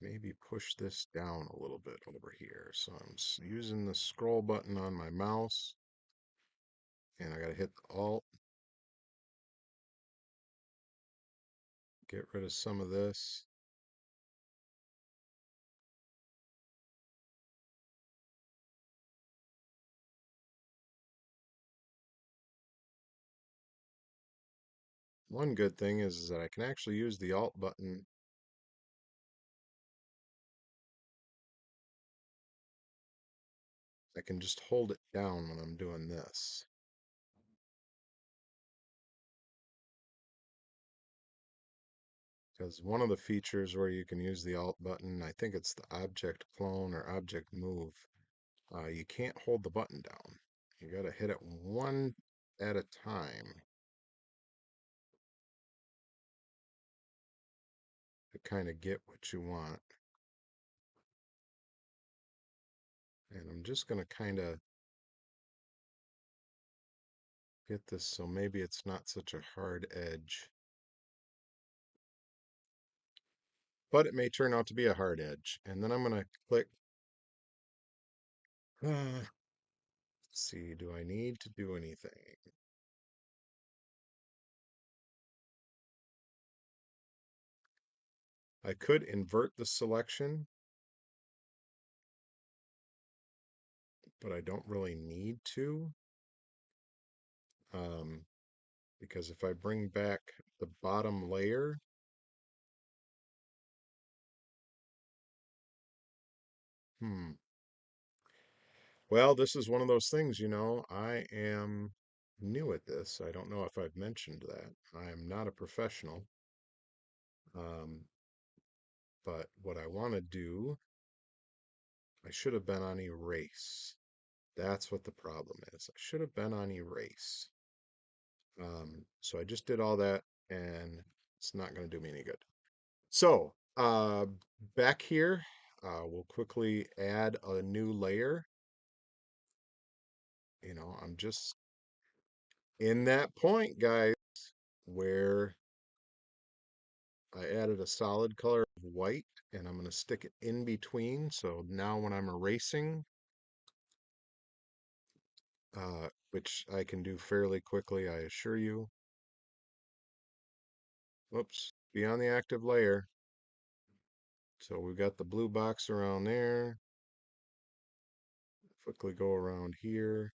maybe push this down a little bit over here. So I'm using the scroll button on my mouse, and I got to hit the Alt, get rid of some of this. One good thing is that I can actually use the Alt button. I can just hold it down when I'm doing this. Because one of the features where you can use the Alt button, I think it's the object clone or object move, you can't hold the button down. You got to hit it one at a time to kind of get what you want. And I'm just going to kind of get this so maybe it's not such a hard edge. But it may turn out to be a hard edge. And then I'm going to click. Let's see, do I need to do anything? I could invert the selection, but I don't really need to. Um, because if I bring back the bottom layer, hmm, well, this is one of those things, I am new at this. I don't know if I've mentioned that. I am not a professional. Um, but what I want to do, I should have been on erase. That's what the problem is. I should have been on erase. So I just did all that and it's not going to do me any good. So back here, we'll quickly add a new layer. I'm just in that point, guys, where I added a solid color of white and I'm going to stick it in between. So now when I'm erasing, which I can do fairly quickly, I assure you. Whoops, be on the active layer. So we've got the blue box around there. Quickly go around here.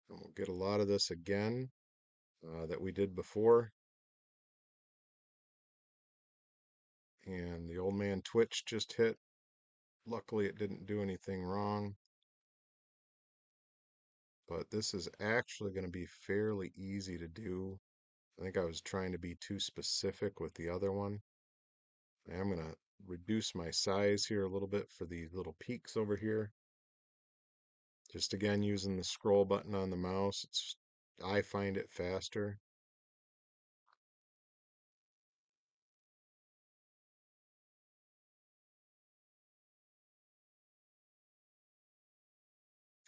And we'll get a lot of this again that we did before. And the old man Twitch just hit. Luckily, it didn't do anything wrong. But this is actually going to be fairly easy to do. I think I was trying to be too specific with the other one. I'm going to reduce my size here a little bit for these little peaks over here. Just again, using the scroll button on the mouse, I find it faster.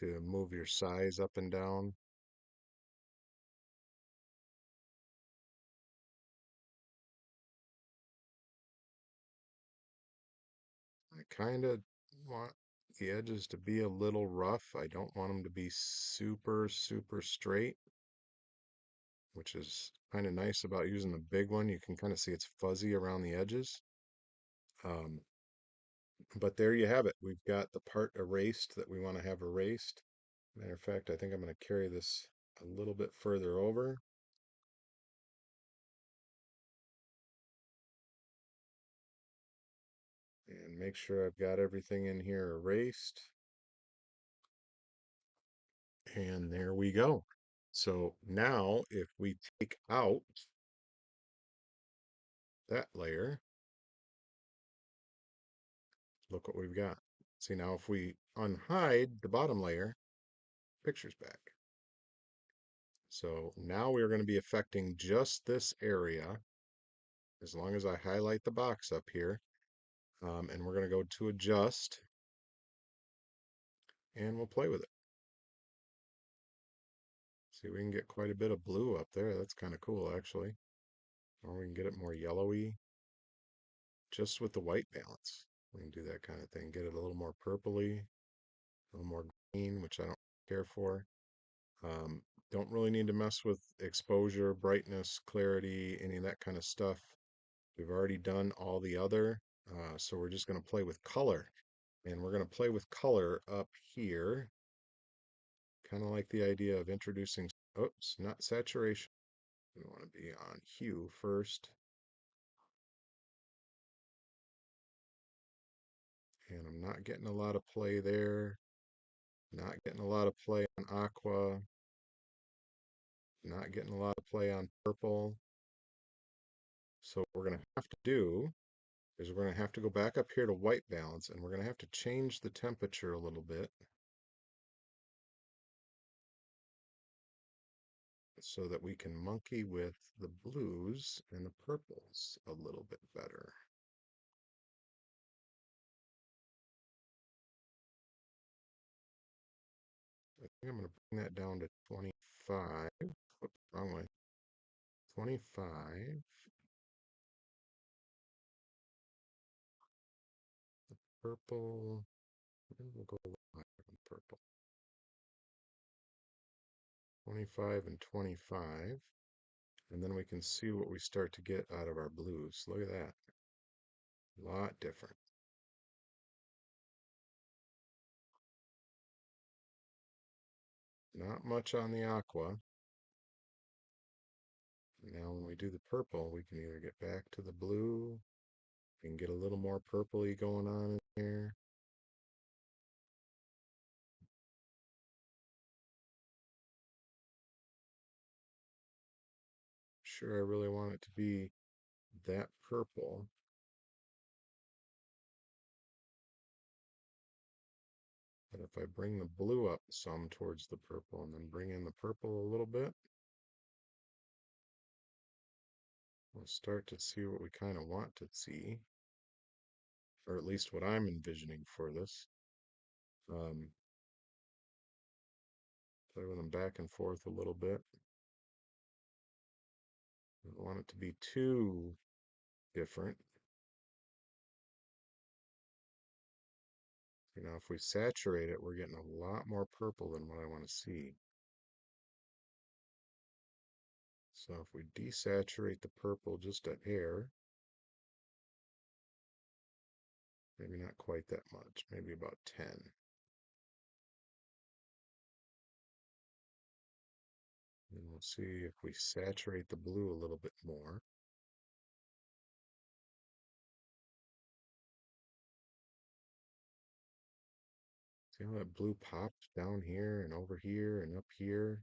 To move your size up and down. I kind of want the edges to be a little rough. I don't want them to be super, super straight, which is kind of nice about using the big one. You can kind of see it's fuzzy around the edges. Um, but there you have it. We've got the part erased that we want to have erased. Matter of fact, I think I'm going to carry this a little bit further over. And make sure I've got everything in here erased. And there we go. So now if we take out that layer, look what we've got. See, now if we unhide the bottom layer, picture's back. So now we're going to be affecting just this area as long as I highlight the box up here. And we're going to go to adjust and we'll play with it. See, we can get quite a bit of blue up there. That's kind of cool, actually. Or we can get it more yellowy just with the white balance. We can do that kind of thing. Get it a little more purpley, a little more green, which I don't care for. Um, don't really need to mess with exposure, brightness, clarity, any of that kind of stuff. We've already done all the other, so we're just going to play with color. And we're going to play with color up here. Kind of like the idea of introducing, oops, not saturation. We want to be on hue first. And I'm not getting a lot of play there. Not getting a lot of play on aqua. Not getting a lot of play on purple. So what we're going to have to do is we're going to have to go back up here to white balance, and we're going to have to change the temperature a little bit so that we can monkey with the blues and the purples a little bit better. I think I'm going to bring that down to 25. Oops, wrong way. 25. Purple. We'll go higher on purple. 25 and 25. And then we can see what we start to get out of our blues. Look at that. A lot different. Not much on the aqua. Now when we do the purple, we can either get back to the blue, we can get a little more purpley going on in here. Sure, I really want it to be that purple. But if I bring the blue up some towards the purple and then bring in the purple a little bit, we'll start to see what we kind of want to see, or at least what I'm envisioning for this. Play with them back and forth a little bit. I don't want it to be too different. You know, if we saturate it, we're getting a lot more purple than what I want to see. So if we desaturate the purple just a hair, maybe not quite that much, maybe about 10. And we'll see if we saturate the blue a little bit more. See how that blue popped down here and over here and up here?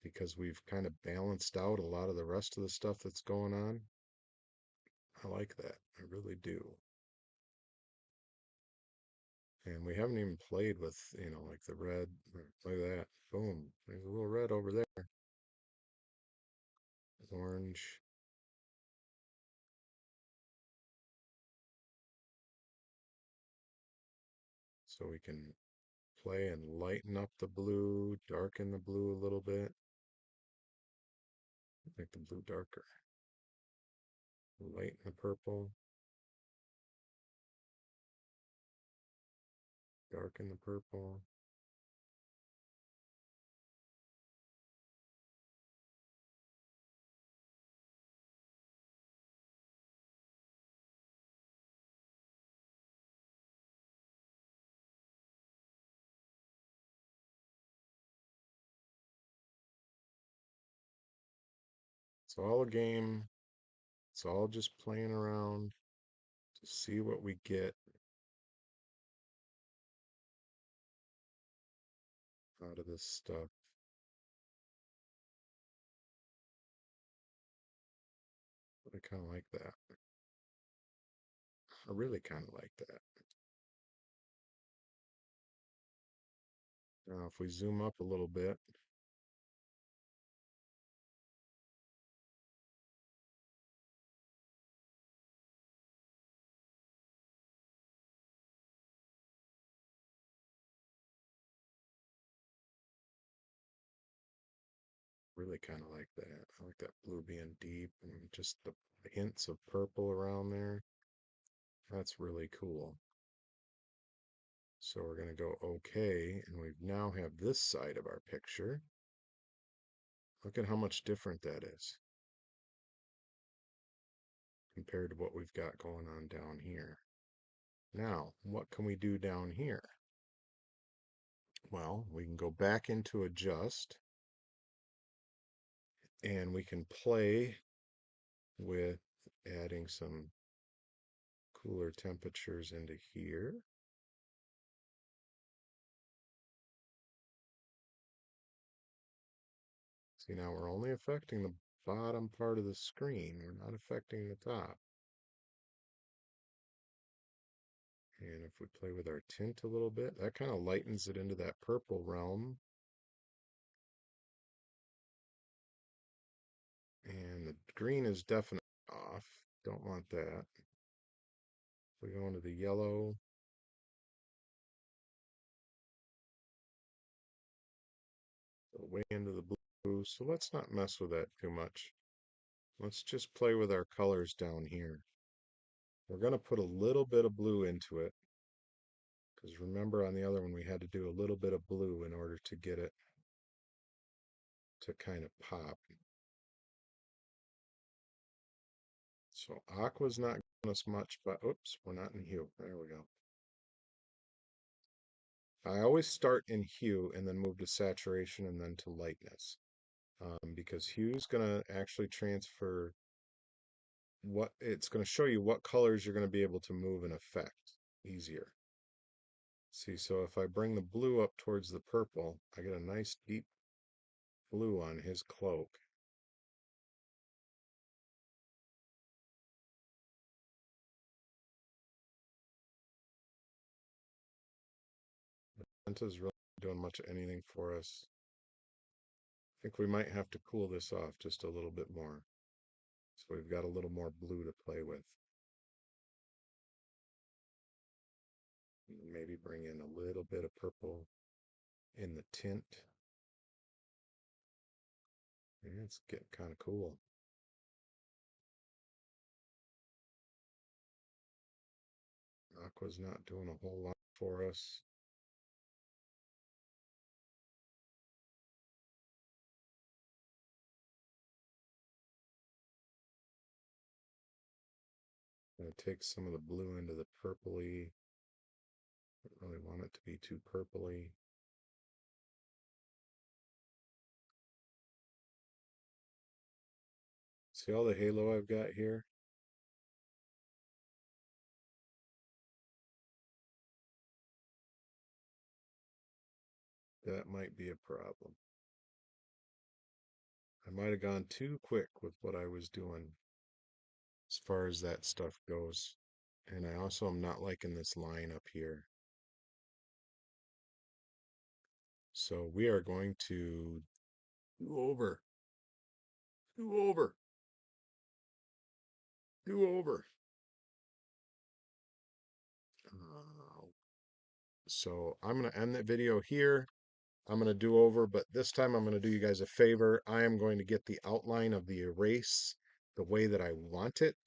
Because we've kind of balanced out a lot of the rest of the stuff that's going on. I like that. I really do. And we haven't even played with, you know, like the red. Look at that. Boom. There's a little red over there. Orange. So we can play and lighten up the blue, darken the blue a little bit. Make the blue darker. Lighten the purple. Darken the purple. It's all a game. It's all just playing around to see what we get out of this stuff. I kind of like that. I really kind of like that. Now, if we zoom up a little bit, really kind of like that. I like that blue being deep and just the hints of purple around there. That's really cool. So we're going to go OK, and we now have this side of our picture. Look at how much different that is compared to what we've got going on down here. Now, what can we do down here? Well, we can go back into adjust, and we can play with adding some cooler temperatures into here. See, now we're only affecting the bottom part of the screen. We're not affecting the top. And if we play with our tint a little bit, that kind of lightens it into that purple realm. And the green is definitely off. Don't want that. We go into the yellow. Way into the blue. So let's not mess with that too much. Let's just play with our colors down here. We're going to put a little bit of blue into it. Because remember on the other one, we had to do a little bit of blue in order to get it to kind of pop. So aqua's not giving us much, but oops, we're not in hue. There we go. I always start in hue and then move to saturation and then to lightness. Because hue is going to actually transfer what it's going to show you what colors you're going to be able to move and affect easier. See, so if I bring the blue up towards the purple, I get a nice deep blue on his cloak. Santa's really doing much of anything for us. I think we might have to cool this off just a little bit more. So we've got a little more blue to play with. Maybe bring in a little bit of purple in the tint. Yeah, it's getting kind of cool. Aqua's not doing a whole lot for us. Gonna take some of the blue into the purpley. Don't really want it to be too purpley. See all the halo I've got here? That might be a problem. I might have gone too quick with what I was doing as far as that stuff goes. And I also am not liking this line up here. So we are going to do over, do over, do over. So I'm going to end the video here. I'm going to do over, but this time I'm going to do you guys a favor. I am going to get the outline of the erase the way that I want it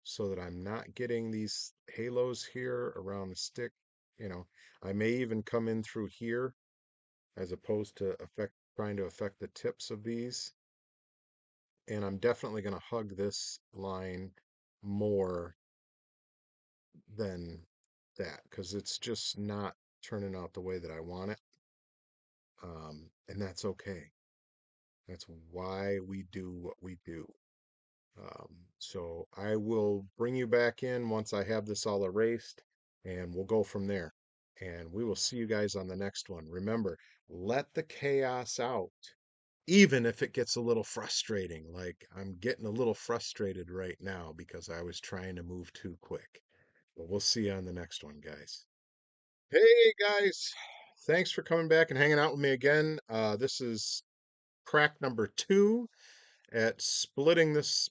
so that I'm not getting these halos here around the stick. You know, I may even come in through here as opposed to trying to affect the tips of these. And I'm definitely going to hug this line more than that because it's just not turning out the way that I want it. And that's okay. That's why we do what we do. So I will bring you back in once I have this all erased and we'll go from there. and we will see you guys on the next one. Remember, let the chaos out, even if it gets a little frustrating. Like I'm getting a little frustrated right now because I was trying to move too quick. But we'll see you on the next one, guys. Hey, guys. Thanks for coming back and hanging out with me again. This is crack number 2 at splitting this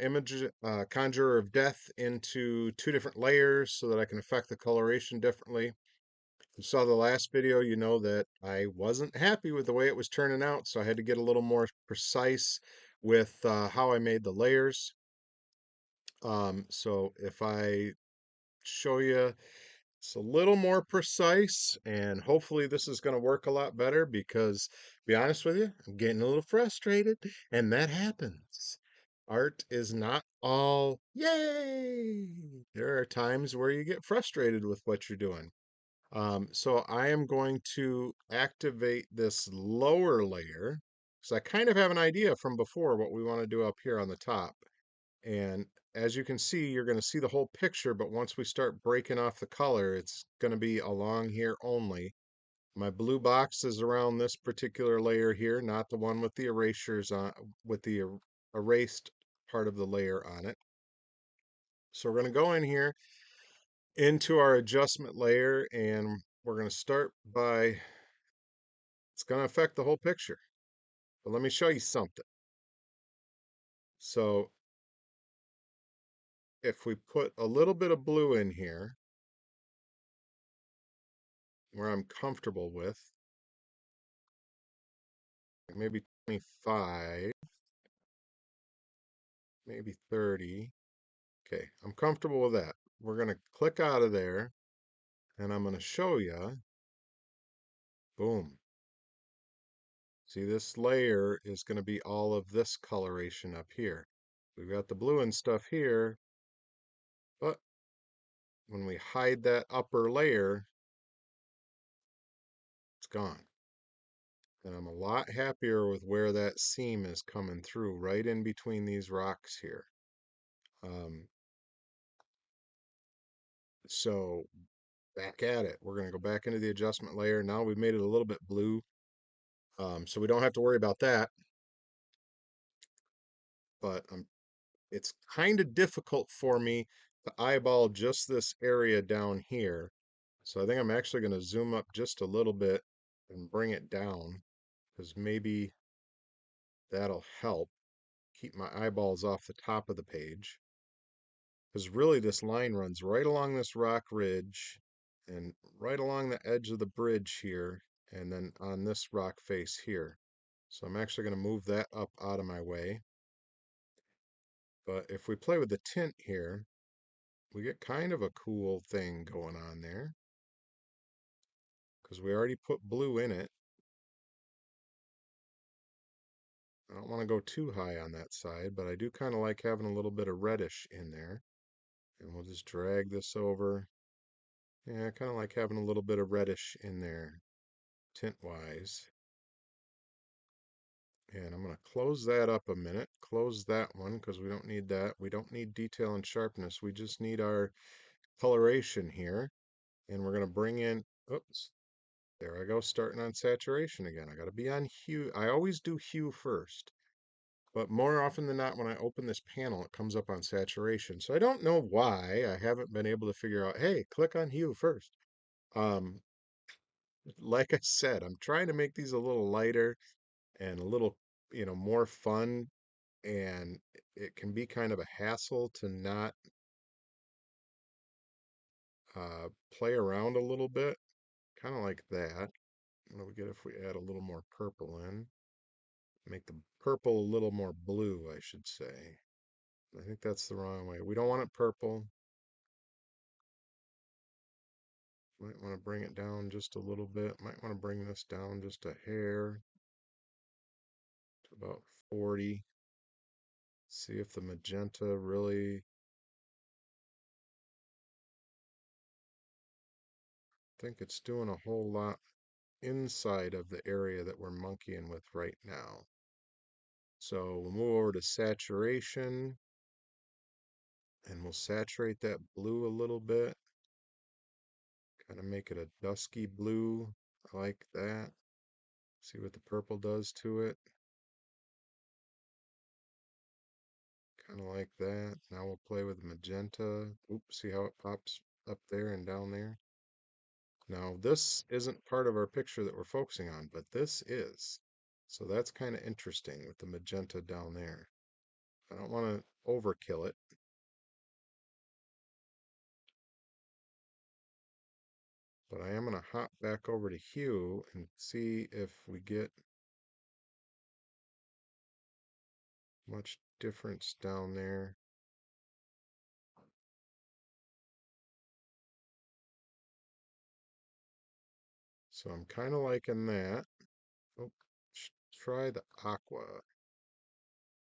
image, Conjurer of Death, into 2 different layers so that I can affect the coloration differently. If you saw the last video, you know that I wasn't happy with the way it was turning out, so I had to get a little more precise with how I made the layers. So if I show you, it's a little more precise, and hopefully this is going to work a lot better because, to be honest with you, I'm getting a little frustrated, and that happens. Art is not all yay. There are times where you get frustrated with what you're doing. So I am going to activate this lower layer. So I kind of have an idea from before what we want to do up here on the top. And as you can see, you're going to see the whole picture, but once we start breaking off the color, it's going to be along here only. My blue box is around this particular layer here, not the one with the erasures on, with the erased part of the layer on it. So we're going to go in here into our adjustment layer, and we're going to start by, it's going to affect the whole picture. But let me show you something. So if we put a little bit of blue in here, where I'm comfortable with, maybe 25, maybe 30. Okay, I'm comfortable with that. We're going to click out of there, and I'm going to show you, boom. See, this layer is going to be all of this coloration up here. We've got the blue and stuff here, but when we hide that upper layer, it's gone. And I'm a lot happier with where that seam is coming through, right in between these rocks here. Um, so back at it. We're going to go back into the adjustment layer. Now we've made it a little bit blue, so we don't have to worry about that. But it's kind of difficult for me to eyeball just this area down here. So I think I'm actually going to zoom up just a little bit and bring it down, because maybe that'll help keep my eyeballs off the top of the page. Because really this line runs right along this rock ridge and right along the edge of the bridge here, and then on this rock face here. So I'm actually going to move that up out of my way. But if we play with the tint here, we get kind of a cool thing going on there, because we already put blue in it. I don't want to go too high on that side, but I do kind of like having a little bit of reddish in there. And we'll just drag this over. Yeah, I kind of like having a little bit of reddish in there, tint-wise. And I'm going to close that up a minute. Close that one because we don't need that. We don't need detail and sharpness. We just need our coloration here. And we're going to bring in, oops, there I go, starting on saturation again. I got to be on hue. I always do hue first. But more often than not, when I open this panel, it comes up on saturation. So I don't know why. I haven't been able to figure out, hey, click on hue first. Um, like I said, I'm trying to make these a little lighter and a little, more fun. And it can be kind of a hassle to not play around a little bit, kind of like that. What do we get if we add a little more purple in? Make the purple a little more blue, I should say. I think that's the wrong way. We don't want it purple. Might want to bring it down just a little bit. Might want to bring this down just a hair to about 40. See if the magenta really, think it's doing a whole lot inside of the area that we're monkeying with right now. So we'll move over to saturation, and we'll saturate that blue a little bit. Kind of make it a dusky blue. I like that. See what the purple does to it. Kind of like that. Now we'll play with magenta. Oops, see how it pops up there and down there? Now, this isn't part of our picture that we're focusing on, but this is. So that's kind of interesting with the magenta down there. I don't want to overkill it. But I am going to hop back over to hue and see if we get much difference down there. So I'm kind of liking that. Oh, try the aqua.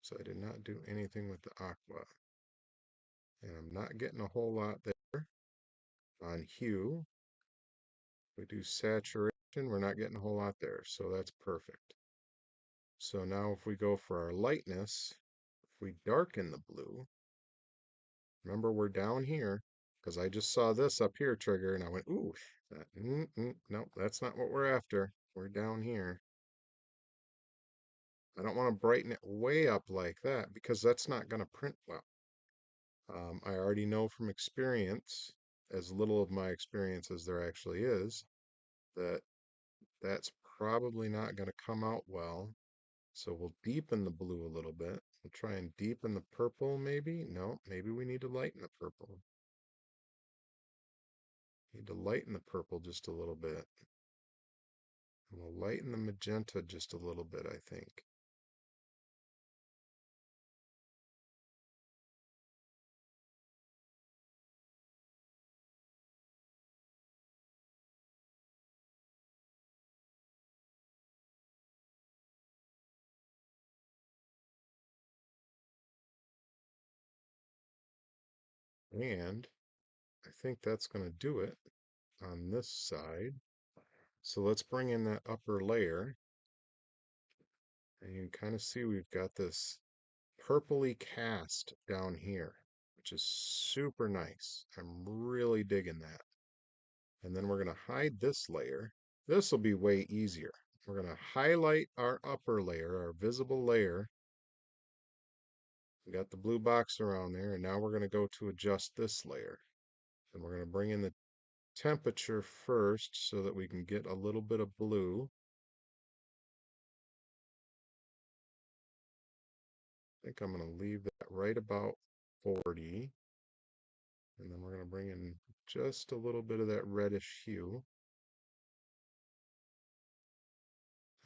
So I did not do anything with the aqua. And I'm not getting a whole lot there on hue. We do saturation, we're not getting a whole lot there. So that's perfect. So now if we go for our lightness, if we darken the blue, remember we're down here, because I just saw this up here trigger and I went, ooh, no, that's not what we're after. We're down here. I don't want to brighten it way up like that because that's not going to print well. I already know from experience, as little of my experience as there actually is, that that's probably not going to come out well. So we'll deepen the blue a little bit. We'll try and deepen the purple maybe. No, maybe we need to lighten the purple. Need to lighten the purple just a little bit. And we'll lighten the magenta just a little bit, I think. And I think that's going to do it on this side. So let's bring in that upper layer. And you can kind of see we've got this purpley cast down here, which is super nice. I'm really digging that. And then we're going to hide this layer. This will be way easier. We're going to highlight our upper layer, our visible layer. We got the blue box around there, and now we're going to go to adjust this layer. And we're going to bring in the temperature first so that we can get a little bit of blue. I think I'm going to leave that right about 40. And then we're going to bring in just a little bit of that reddish hue.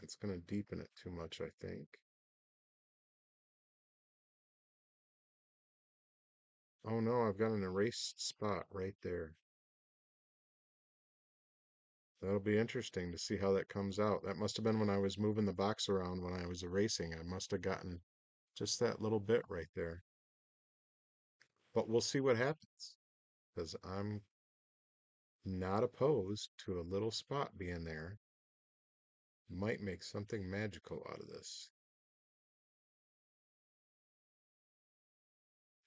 It's going to deepen it too much, I think. Oh no, I've got an erased spot right there. That'll be interesting to see how that comes out. That must have been when I was moving the box around when I was erasing. I must have gotten just that little bit right there. But we'll see what happens, because I'm not opposed to a little spot being there. Might make something magical out of this.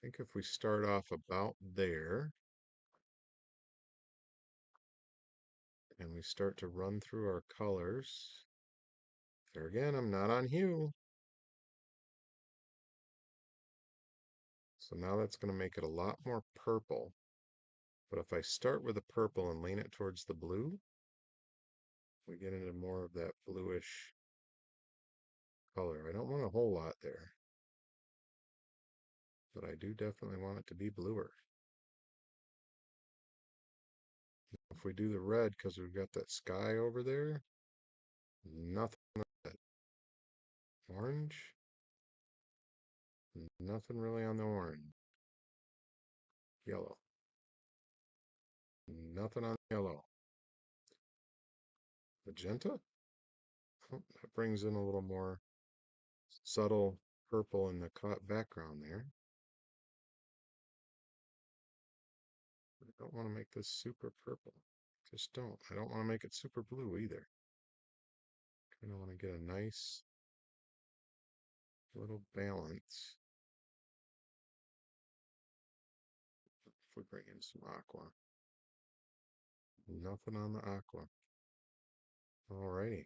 I think if we start off about there, and we start to run through our colors, there again, I'm not on hue. So now that's going to make it a lot more purple. But if I start with the purple and lean it towards the blue, we get into more of that bluish color. I don't want a whole lot there, but I do definitely want it to be bluer. If we do the red, because we've got that sky over there, nothing like that. Orange, nothing really on the orange. Yellow, nothing on the yellow. Magenta, oh, that brings in a little more subtle purple in the background there. I don't want to make this super purple. Just don't. I don't want to make it super blue either. Kind of want to get a nice little balance. If we bring in some aqua. Nothing on the aqua. Alrighty.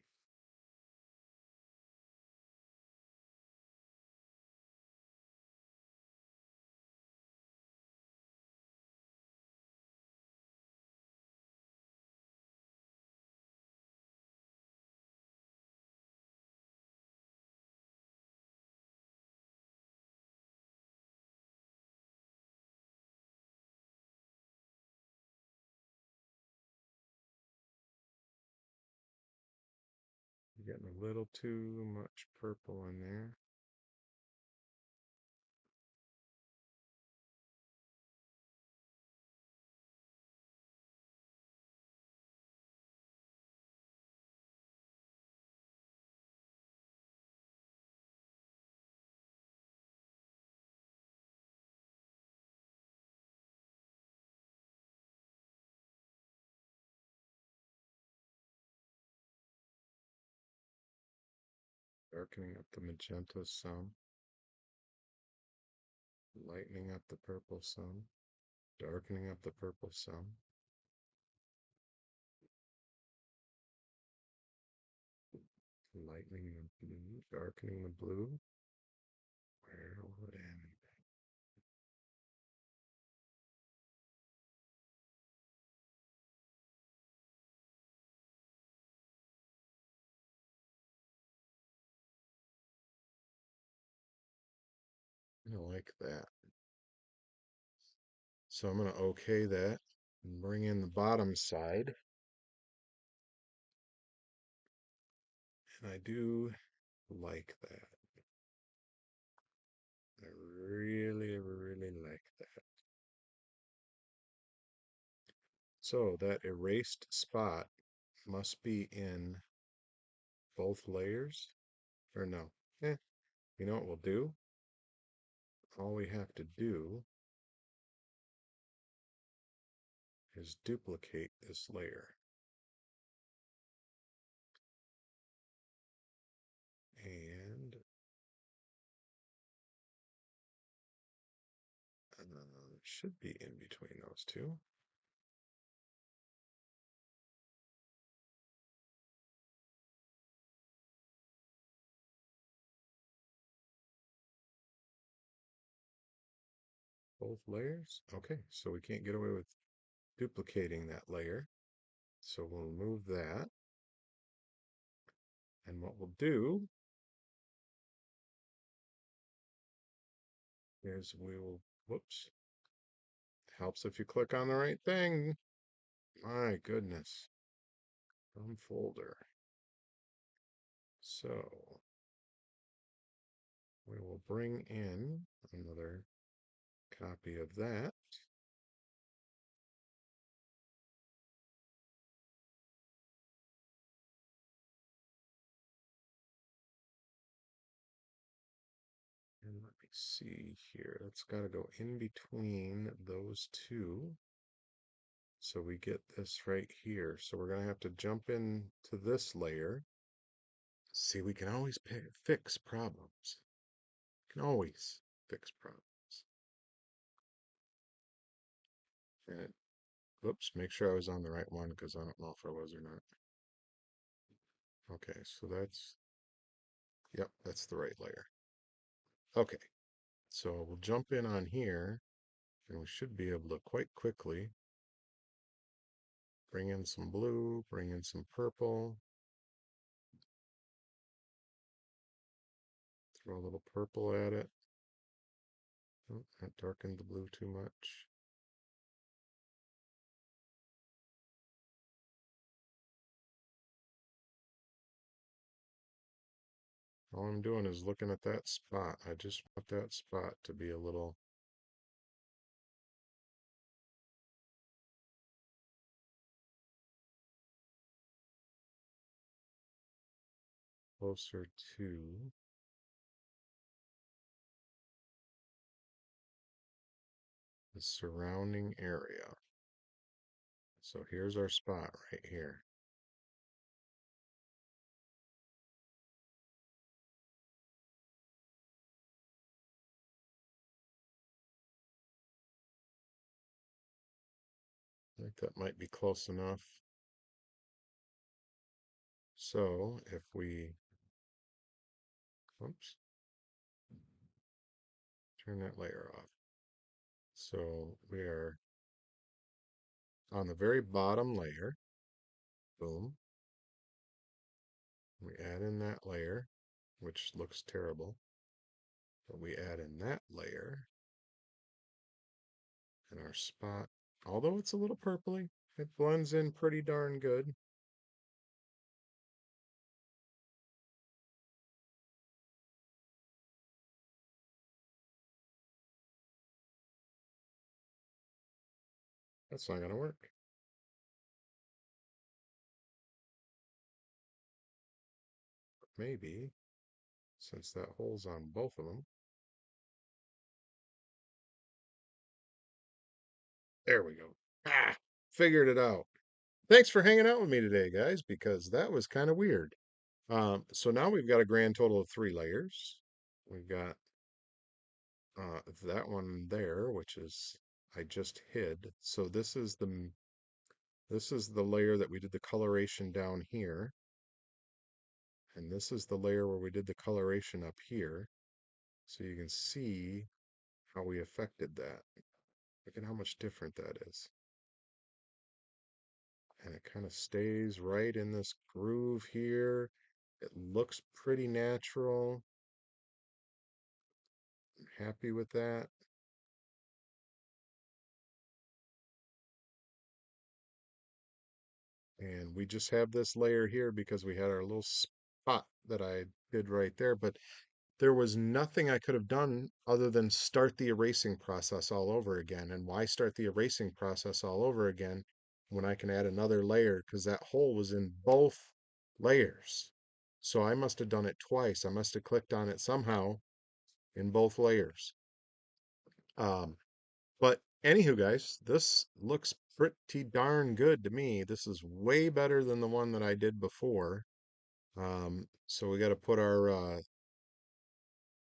You're getting a little too much purple in there. Darkening up the magenta some. Lightening up the purple some. Darkening up the purple some. Lightening the blue. Darkening the blue. Where would end? I like that. So I'm going to OK that and bring in the bottom side. And I do like that. I really, really like that. So that erased spot must be in both layers. Or no. You know what we'll do? All we have to do is duplicate this layer. And it should be in between those two. Both layers. Okay, so we can't get away with duplicating that layer. So we'll remove that. And what we'll do is we will, whoops, helps if you click on the right thing. My goodness. From folder. So we will bring in another copy of that. And let me see here. That's got to go in between those two. So we get this right here. So we're going to have to jump into this layer. See, we can always fix problems. We can always fix problems. And whoops, make sure I was on the right one because I don't know if I was or not. Okay, so yep, that's the right layer. Okay, so we'll jump in on here and we should be able to quite quickly bring in some blue, bring in some purple, throw a little purple at it. Oh, that darkened the blue too much. All I'm doing is looking at that spot. I just want that spot to be a little closer to the surrounding area. So here's our spot right here. think that might be close enough. So if we, oops, turn that layer off. So we are on the very bottom layer. Boom. We add in that layer, which looks terrible. But we add in that layer and our spot, although it's a little purpley, it blends in pretty darn good. That's not going to work. But maybe, since that hole's on both of them. There we go. Ah, figured it out. Thanks for hanging out with me today, guys, because that was kind of weird. So now we've got a grand total of 3 layers. We've got that one there, which is I just hid. So this is the layer that we did the coloration down here, and this is the layer where we did the coloration up here. So you can see how we affected that. Look at how much different that is. And it kind of stays right in this groove here. It looks pretty natural. I'm happy with that. And we just have this layer here because we had our little spot that I did right there. But there was nothing I could have done other than start the erasing process all over again. And why start the erasing process all over again when I can add another layer? Because that hole was in both layers. So I must have done it twice. I must have clicked on it somehow in both layers. Um, but anywho, guys, this looks pretty darn good to me. This is way better than the one that I did before. So we got to put our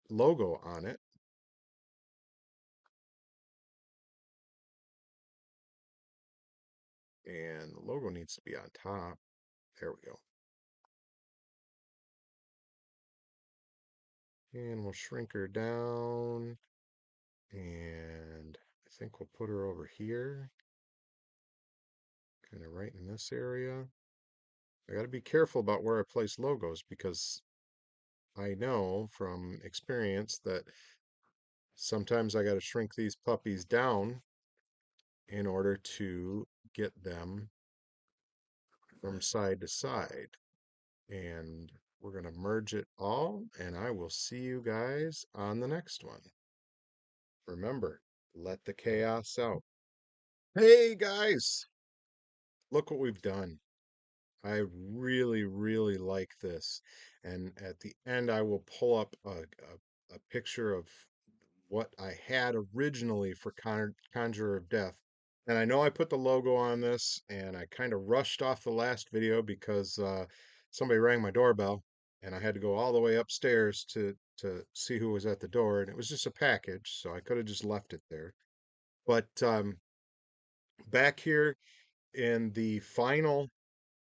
logo on it. And the logo needs to be on top. There we go. And we'll shrink her down. And I think we'll put her over here, kind of right in this area. I got to be careful about where I place logos because I know from experience that sometimes I got to shrink these puppies down in order to get them from side to side. And we're going to merge it all, and I will see you guys on the next one. Remember, let the chaos out. Hey guys, look what we've done. I really, really like this. And at the end, I will pull up a picture of what I had originally for Conjurer of Death. And I know I put the logo on this, and I kind of rushed off the last video because somebody rang my doorbell, and I had to go all the way upstairs to see who was at the door, and it was just a package, so I could have just left it there. But back here in the final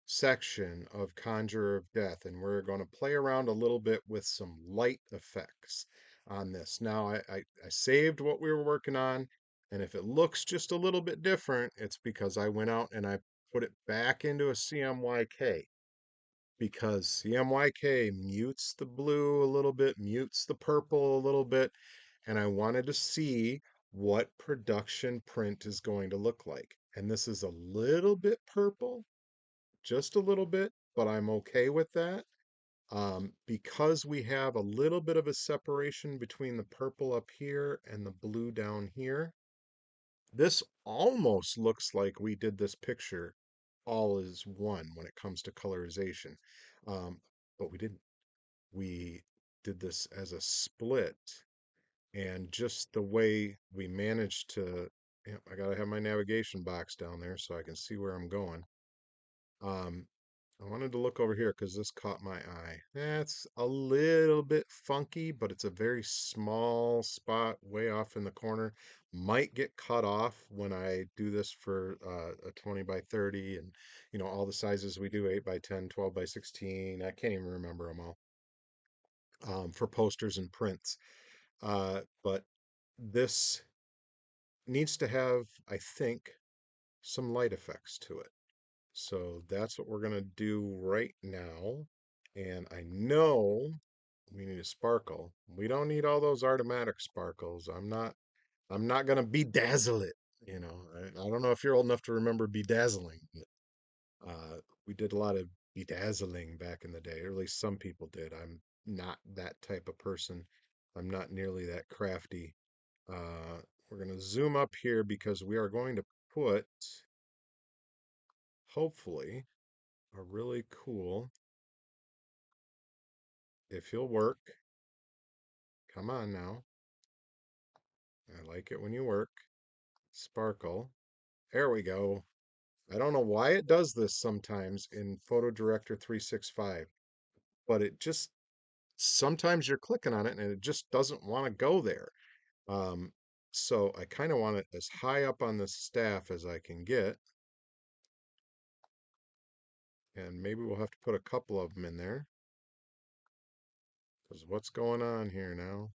section of Conjurer of Death, and we're going to play around a little bit with some light effects on this. Now, I saved what we were working on, and if it looks just a little bit different, it's because I went out and I put it back into a CMYK because CMYK mutes the blue a little bit, mutes the purple a little bit, and I wanted to see what production print is going to look like. And this is a little bit purple, just a little bit, but I'm okay with that. Because we have a little bit of a separation between the purple up here and the blue down here, this almost looks like we did this picture all as one when it comes to colorization. Um, but we didn't. We did this as a split, and just the way we managed to, I gotta have my navigation box down there so I can see where I'm going. Um, I wanted to look over here because this caught my eye. That's a little bit funky, but it's a very small spot way off in the corner. Might get cut off when I do this for a 20 by 30 and all the sizes we do 8 by 10, 12 by 16. I can't even remember them all for posters and prints. But this needs to have, I think, some light effects to it. So that's what we're going to do right now. And I know we need a sparkle. We don't need all those automatic sparkles. I'm not going to bedazzle it. I don't know if you're old enough to remember bedazzling. We did a lot of bedazzling back in the day, or at least some people did. I'm not that type of person. I'm not nearly that crafty. We're going to zoom up here because we are going to put, hopefully, a really cool, if you'll work, come on now. I like it when you work. Sparkle. There we go. I don't know why it does this sometimes in PhotoDirector365, but it just sometimes you're clicking on it and it just doesn't want to go there. Um, so I kind of want it as high up on the staff as I can get. And maybe we'll have to put a couple of them in there. Because what's going on here now?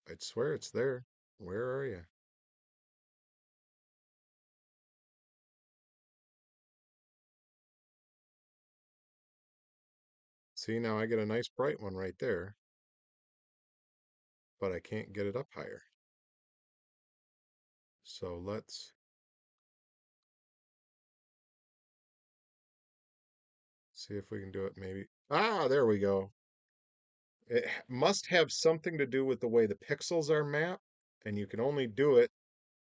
I'd swear it's there. Where are you? See, now I get a nice bright one right there, but I can't get it up higher. So let's see if we can do it maybe. Ah, there we go. It must have something to do with the way the pixels are mapped, and you can only do it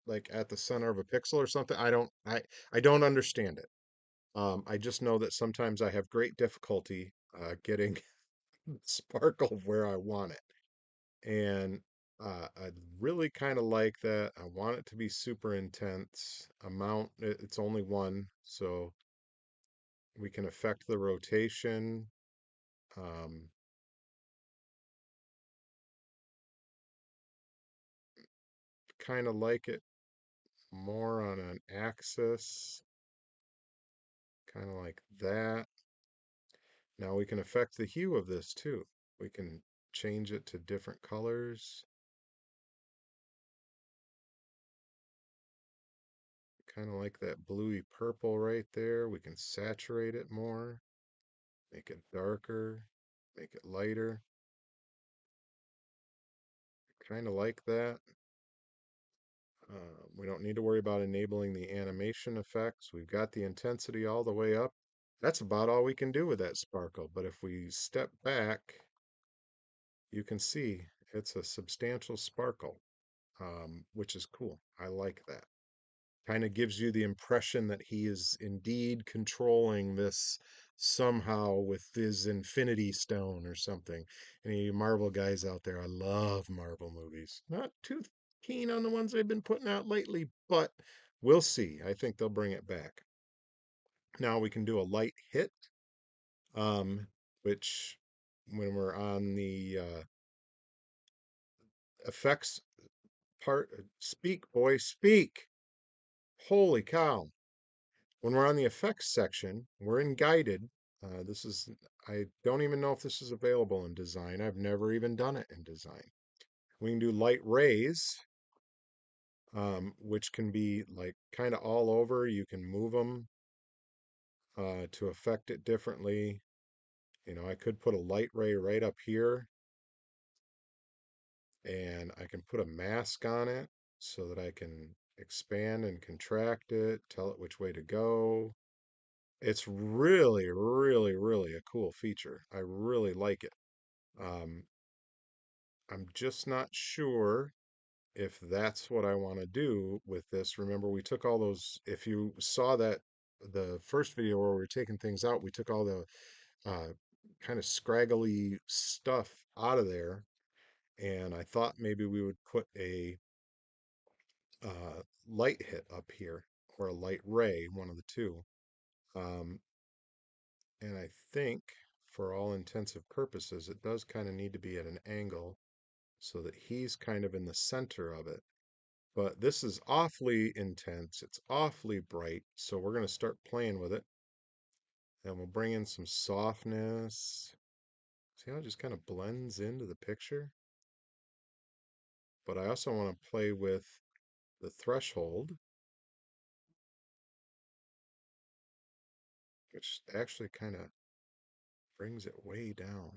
like at the center of a pixel or something. I don't understand it. I just know that sometimes I have great difficulty getting sparkle where I want it. And I really kind of like that. I want it to be super intense. It's only one, so we can affect the rotation. Um, kind of like it more on an axis, kind of like that. Now we can affect the hue of this too. We can change it to different colors, kind of like that bluey purple right there. We can saturate it more, make it darker, make it lighter, kind of like that. We don't need to worry about enabling the animation effects. We've got the intensity all the way up. That's about all we can do with that sparkle. But if we step back, you can see it's a substantial sparkle, which is cool. I like that. Kind of gives you the impression that he is indeed controlling this somehow with his infinity stone or something. Any Marvel guys out there, I love Marvel movies. Not too keen on the ones they've been putting out lately, but we'll see. I think they'll bring it back. Now we can do a light hit, um, which when we're on the effects part, speak, boy, speak. Holy cow. When we're on the effects section, we're in guided. I don't even know if this is available in design. I've never even done it in design. We can do light rays, which can be like kind of all over. You can move them to affect it differently. I could put a light ray right up here and I can put a mask on it so that I can expand and contract it, tell it which way to go. It's really, really, really a cool feature. I really like it. Um, I'm just not sure if that's what I want to do with this. Remember, we took all those, if you saw that the first video where we were taking things out, we took all the uh, kind of scraggly stuff out of there. And I thought maybe we would put a light hit up here. or a light ray, one of the two. Um, and I think for all intensive purposes, it does kind of need to be at an angle so that he's kind of in the center of it. But this is awfully intense. It's awfully bright. So we're going to start playing with it. And we'll bring in some softness. See how it just kind of blends into the picture? But I also want to play with the threshold, which actually kind of brings it way down,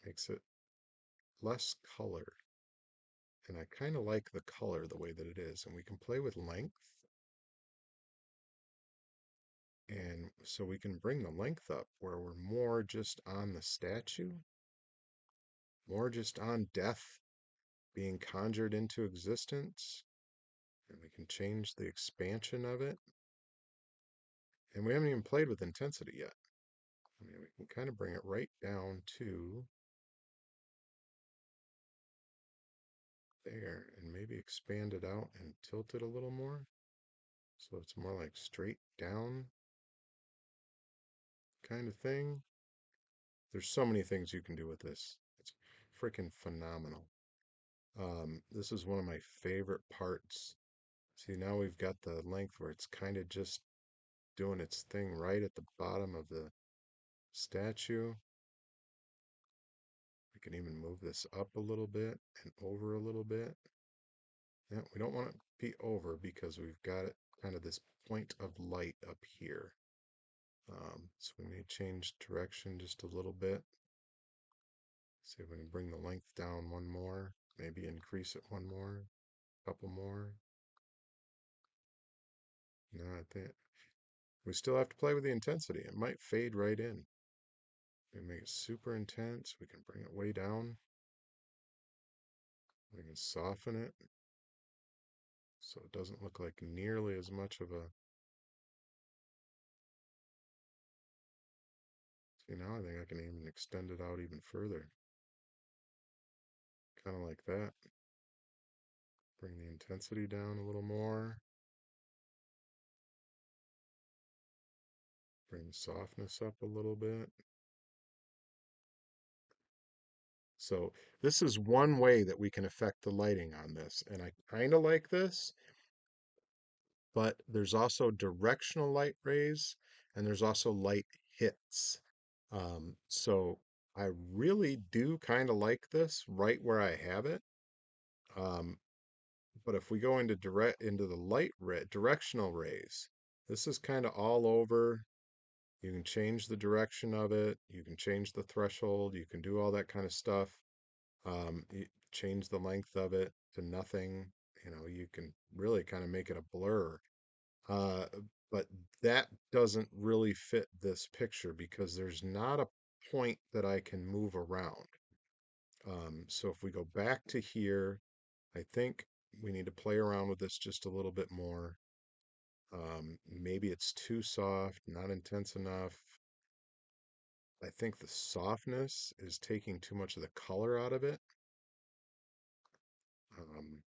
makes it less color. And I kind of like the color the way that it is. And we can play with length. And so we can bring the length up where we're more just on the statue, more just on death being conjured into existence. And we can change the expansion of it. And we haven't even played with intensity yet. I mean, we can kind of bring it right down to there and maybe expand it out and tilt it a little more. So it's more like straight down kind of thing. There's so many things you can do with this. It's freaking phenomenal. This is one of my favorite parts. See, now we've got the length where it's kind of just doing its thing right at the bottom of the statue. We can even move this up a little bit and over a little bit. Yeah, we don't want it to be over because we've got it kind of this point of light up here. So we may change direction just a little bit. See if we can bring the length down one more, maybe increase it one more, couple more. No, I think we still have to play with the intensity. It might fade right in. We make it super intense. We can bring it way down. We can soften it so it doesn't look like nearly as much of a. See, now I think I can even extend it out even further. Kind of like that. Bring the intensity down a little more. Bring the softness up a little bit. So this is one way that we can affect the lighting on this. And I kind of like this, but there's also directional light rays and there's also light hits. So I really do kind of like this right where I have it. Um, but if we go into the directional rays, this is kind of all over. You can change the direction of it. You can change the threshold. You can do all that kind of stuff. You change the length of it to nothing. You can really kind of make it a blur. Uh, but that doesn't really fit this picture because there's not a point that I can move around. So if we go back to here, I think we need to play around with this just a little bit more. Maybe it's too soft, not intense enough. I think the softness is taking too much of the color out of it. Um,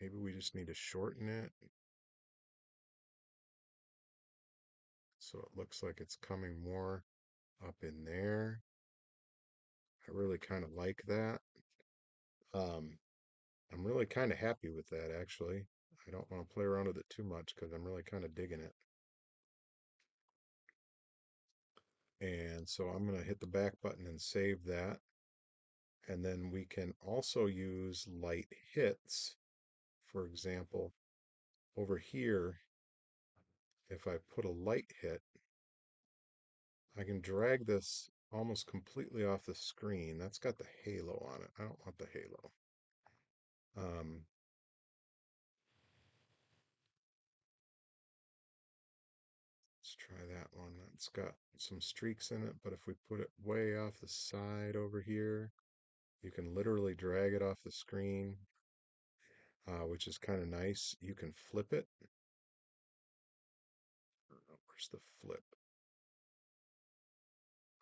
Maybe we just need to shorten it so it looks like it's coming more up in there. I really kind of like that. Um, I'm really kind of happy with that, actually. I don't want to play around with it too much because I'm really kind of digging it. And so I'm going to hit the back button and save that. And then we can also use light hits. For example, over here, if I put a light hit, I can drag this almost completely off the screen. That's got the halo on it. I don't want the halo. Um, let's try that one. It's got some streaks in it, but if we put it way off the side over here, you can literally drag it off the screen, which is kind of nice. You can flip it. Where's the flip?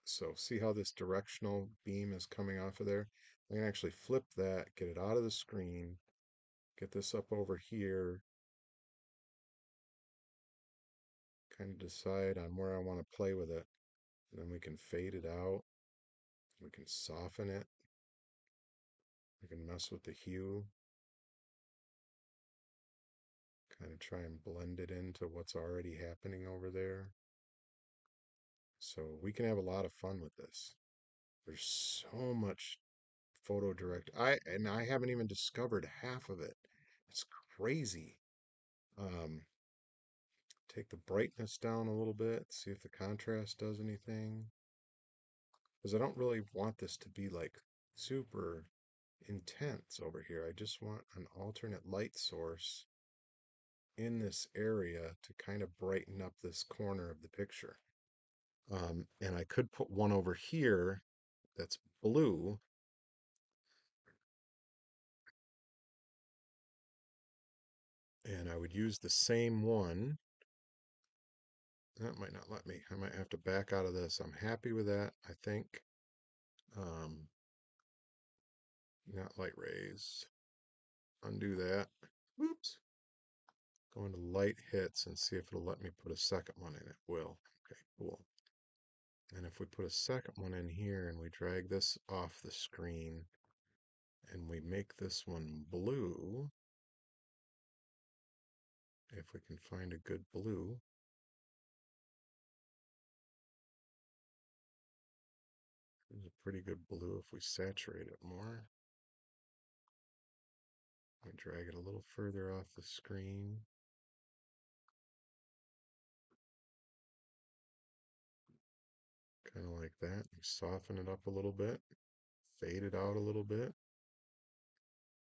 So see how this directional beam is coming off of there? I can actually flip that, get it out of the screen, get this up over here, kind of decide on where I want to play with it. And then we can fade it out. We can soften it. We can mess with the hue. Kind of try and blend it into what's already happening over there. So we can have a lot of fun with this. There's so much photo direct. I haven't even discovered half of it. It's crazy. Um, take the brightness down a little bit, see if the contrast does anything. Because I don't really want this to be like super intense over here. I just want an alternate light source in this area to kind of brighten up this corner of the picture. And I could put one over here that's blue. And I would use the same one. That might not let me. I might have to back out of this. I'm happy with that, I think. Um, not light rays. Undo that. Oops. Go into light hits and see if it'll let me put a second one in. It will. Okay, cool. And if we put a second one in here and we drag this off the screen and we make this one blue, if we can find a good blue, there's a pretty good blue if we saturate it more. We drag it a little further off the screen. Kind of like that. We soften it up a little bit, fade it out a little bit.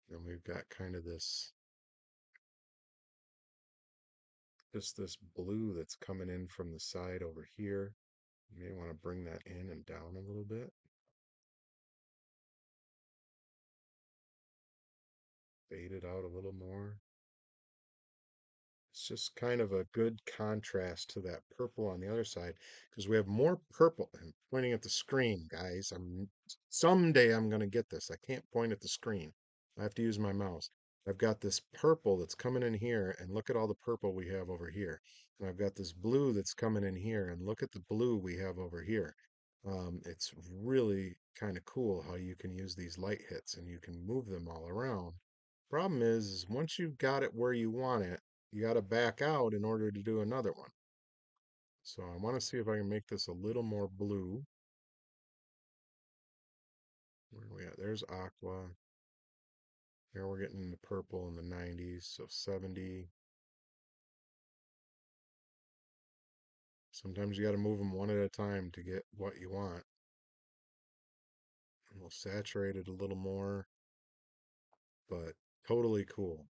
Then we've got kind of this, just this blue that's coming in from the side over here. You may want to bring that in and down a little bit. Fade it out a little more. It's just kind of a good contrast to that purple on the other side because we have more purple. I'm pointing at the screen, guys. Someday I'm going to get this. I can't point at the screen. I have to use my mouse. I've got this purple that's coming in here, and look at all the purple we have over here. And I've got this blue that's coming in here, and look at the blue we have over here. It's really kind of cool how you can use these light hits and you can move them all around. Problem is once you've got it where you want it, you got to back out in order to do another one. So I want to see if I can make this a little more blue. Where are we at? There's aqua. Here we're getting the purple in the 90s, so 70. Sometimes you got to move them one at a time to get what you want. And we'll saturate it a little more, but totally cool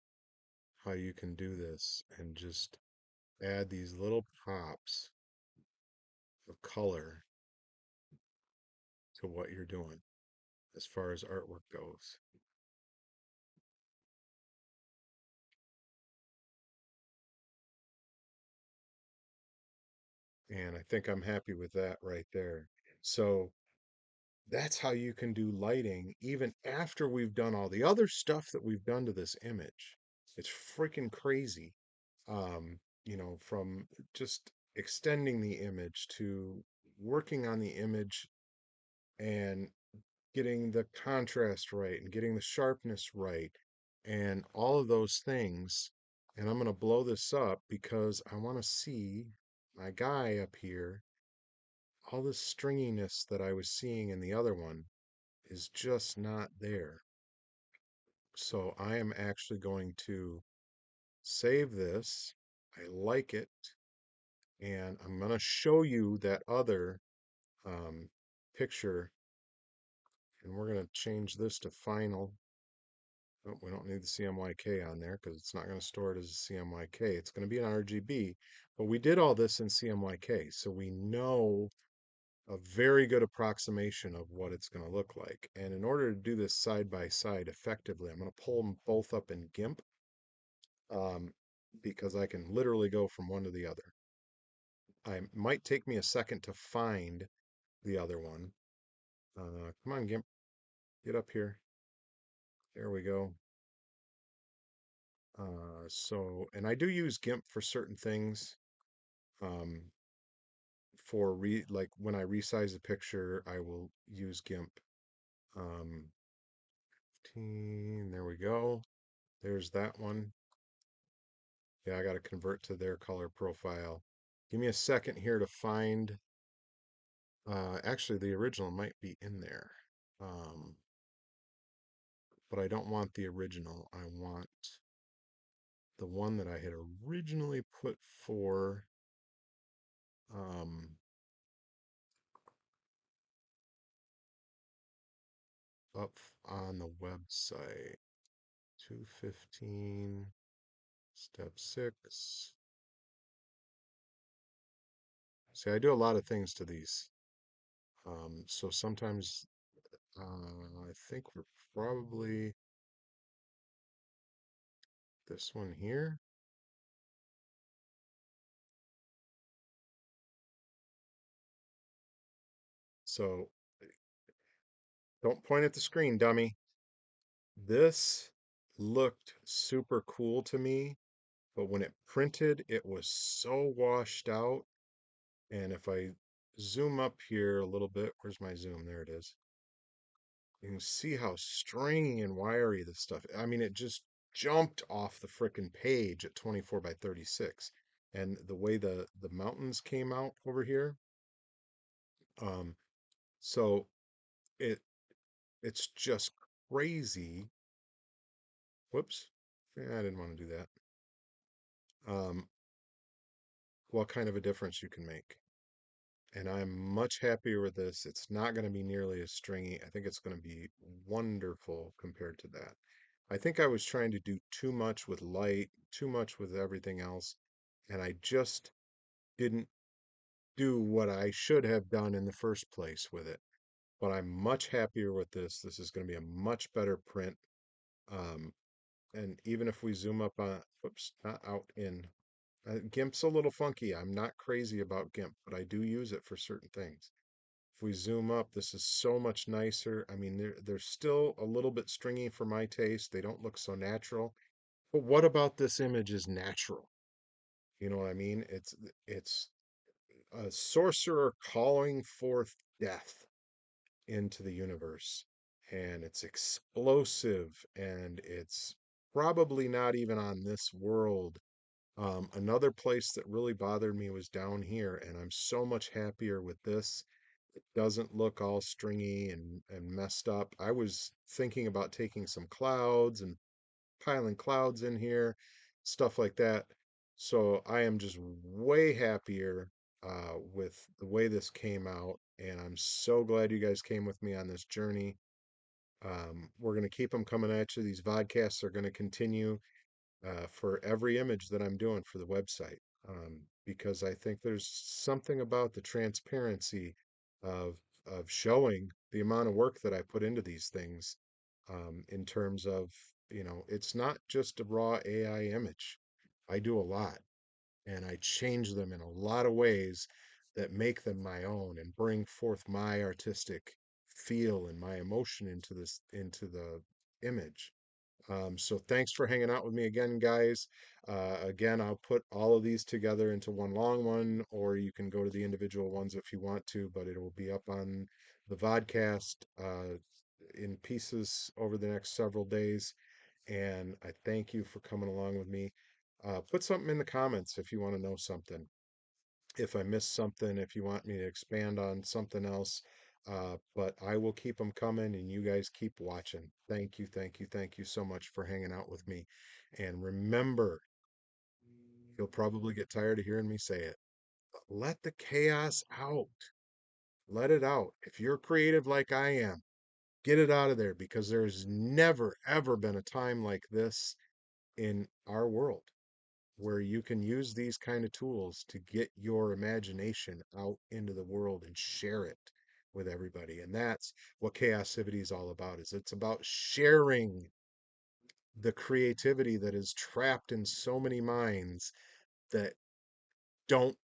how you can do this and just add these little pops of color to what you're doing as far as artwork goes. And I think I'm happy with that right there. So that's how you can do lighting even after we've done all the other stuff that we've done to this image. It's freaking crazy. From just extending the image to working on the image and getting the contrast right and getting the sharpness right and all of those things. And I'm going to blow this up because I want to see my guy up here. All this stringiness that I was seeing in the other one is just not there. So I am actually going to save this. I like it. And I'm going to show you that other um, picture. And we're going to change this to final. Oh, we don't need the CMYK on there because it's not going to store it as a CMYK. It's going to be an RGB. But we did all this in CMYK. So we know a very good approximation of what it's going to look like. And in order to do this side by side effectively, I'm going to pull them both up in GIMP because I can literally go from one to the other. I might take me a second to find the other one. Come on, GIMP, get up here. There we go. And I do use GIMP for certain things. Um, for like when I resize a picture, I will use GIMP. Um, 15, there we go. There's that one. Yeah, I got to convert to their color profile. Give me a second here to find. Actually, the original might be in there. Um, but I don't want the original. I want the one that I had originally put for um, up on the website. 215, step 6. See, I do a lot of things to these. So sometimes I think we're probably this one here. So don't point at the screen, dummy. This looked super cool to me, but when it printed, it was so washed out. And if I zoom up here a little bit, where's my zoom? There it is. You can see how stringy and wiry this stuff. I mean, it just jumped off the frickin' page at 24 by 36. And the way the mountains came out over here, um, so it it's just crazy. Whoops. Yeah, I didn't want to do that. Um, what kind of a difference you can make. And I'm much happier with this. It's not going to be nearly as stringy. I think it's going to be wonderful compared to that. I think I was trying to do too much with light, too much with everything else, and I just didn't do what I should have done in the first place with it. But I'm much happier with this. This is going to be a much better print. Um, and even if we zoom up on, whoops, not out in, GIMP's a little funky. I'm not crazy about GIMP, but I do use it for certain things. If we zoom up, this is so much nicer. I mean, they're still a little bit stringy for my taste. They don't look so natural. But what about this image is natural? You know what I mean? It's a sorcerer calling forth death into the universe. And it's explosive and it's probably not even on this world. Another place that really bothered me was down here, and I'm so much happier with this. It doesn't look all stringy and messed up. I was thinking about taking some clouds and piling clouds in here, stuff like that. So I am just way happier with the way this came out, and I'm so glad you guys came with me on this journey. We're going to keep them coming at you. These vodcasts are going to continue for every image that I'm doing for the website, because I think there's something about the transparency of showing the amount of work that I put into these things, in terms of, it's not just a raw AI image. I do a lot and I change them in a lot of ways that make them my own and bring forth my artistic feel and my emotion into the image. So thanks for hanging out with me again, guys. Again, I'll put all of these together into one long one, or you can go to the individual ones if you want to, but it will be up on the vodcast in pieces over the next several days. And I thank you for coming along with me. Put something in the comments if you want to know something, if I missed something, if you want me to expand on something else. But I will keep them coming and you guys keep watching. Thank you, thank you, thank you so much for hanging out with me. And remember, you'll probably get tired of hearing me say it. Let the chaos out. Let it out. If you're creative like I am, get it out of there because there's never, ever been a time like this in our world where you can use these kind of tools to get your imagination out into the world and share it with everybody. And that's what Chaosivity is all about, is it's about sharing the creativity that is trapped in so many minds that don't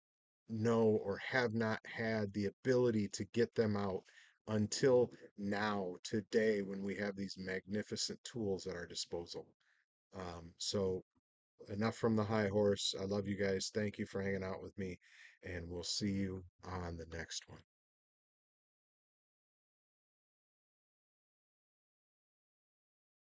know or have not had the ability to get them out until now, today, when we have these magnificent tools at our disposal. So enough from the high horse. I love you guys. Thank you for hanging out with me, and we'll see you on the next one.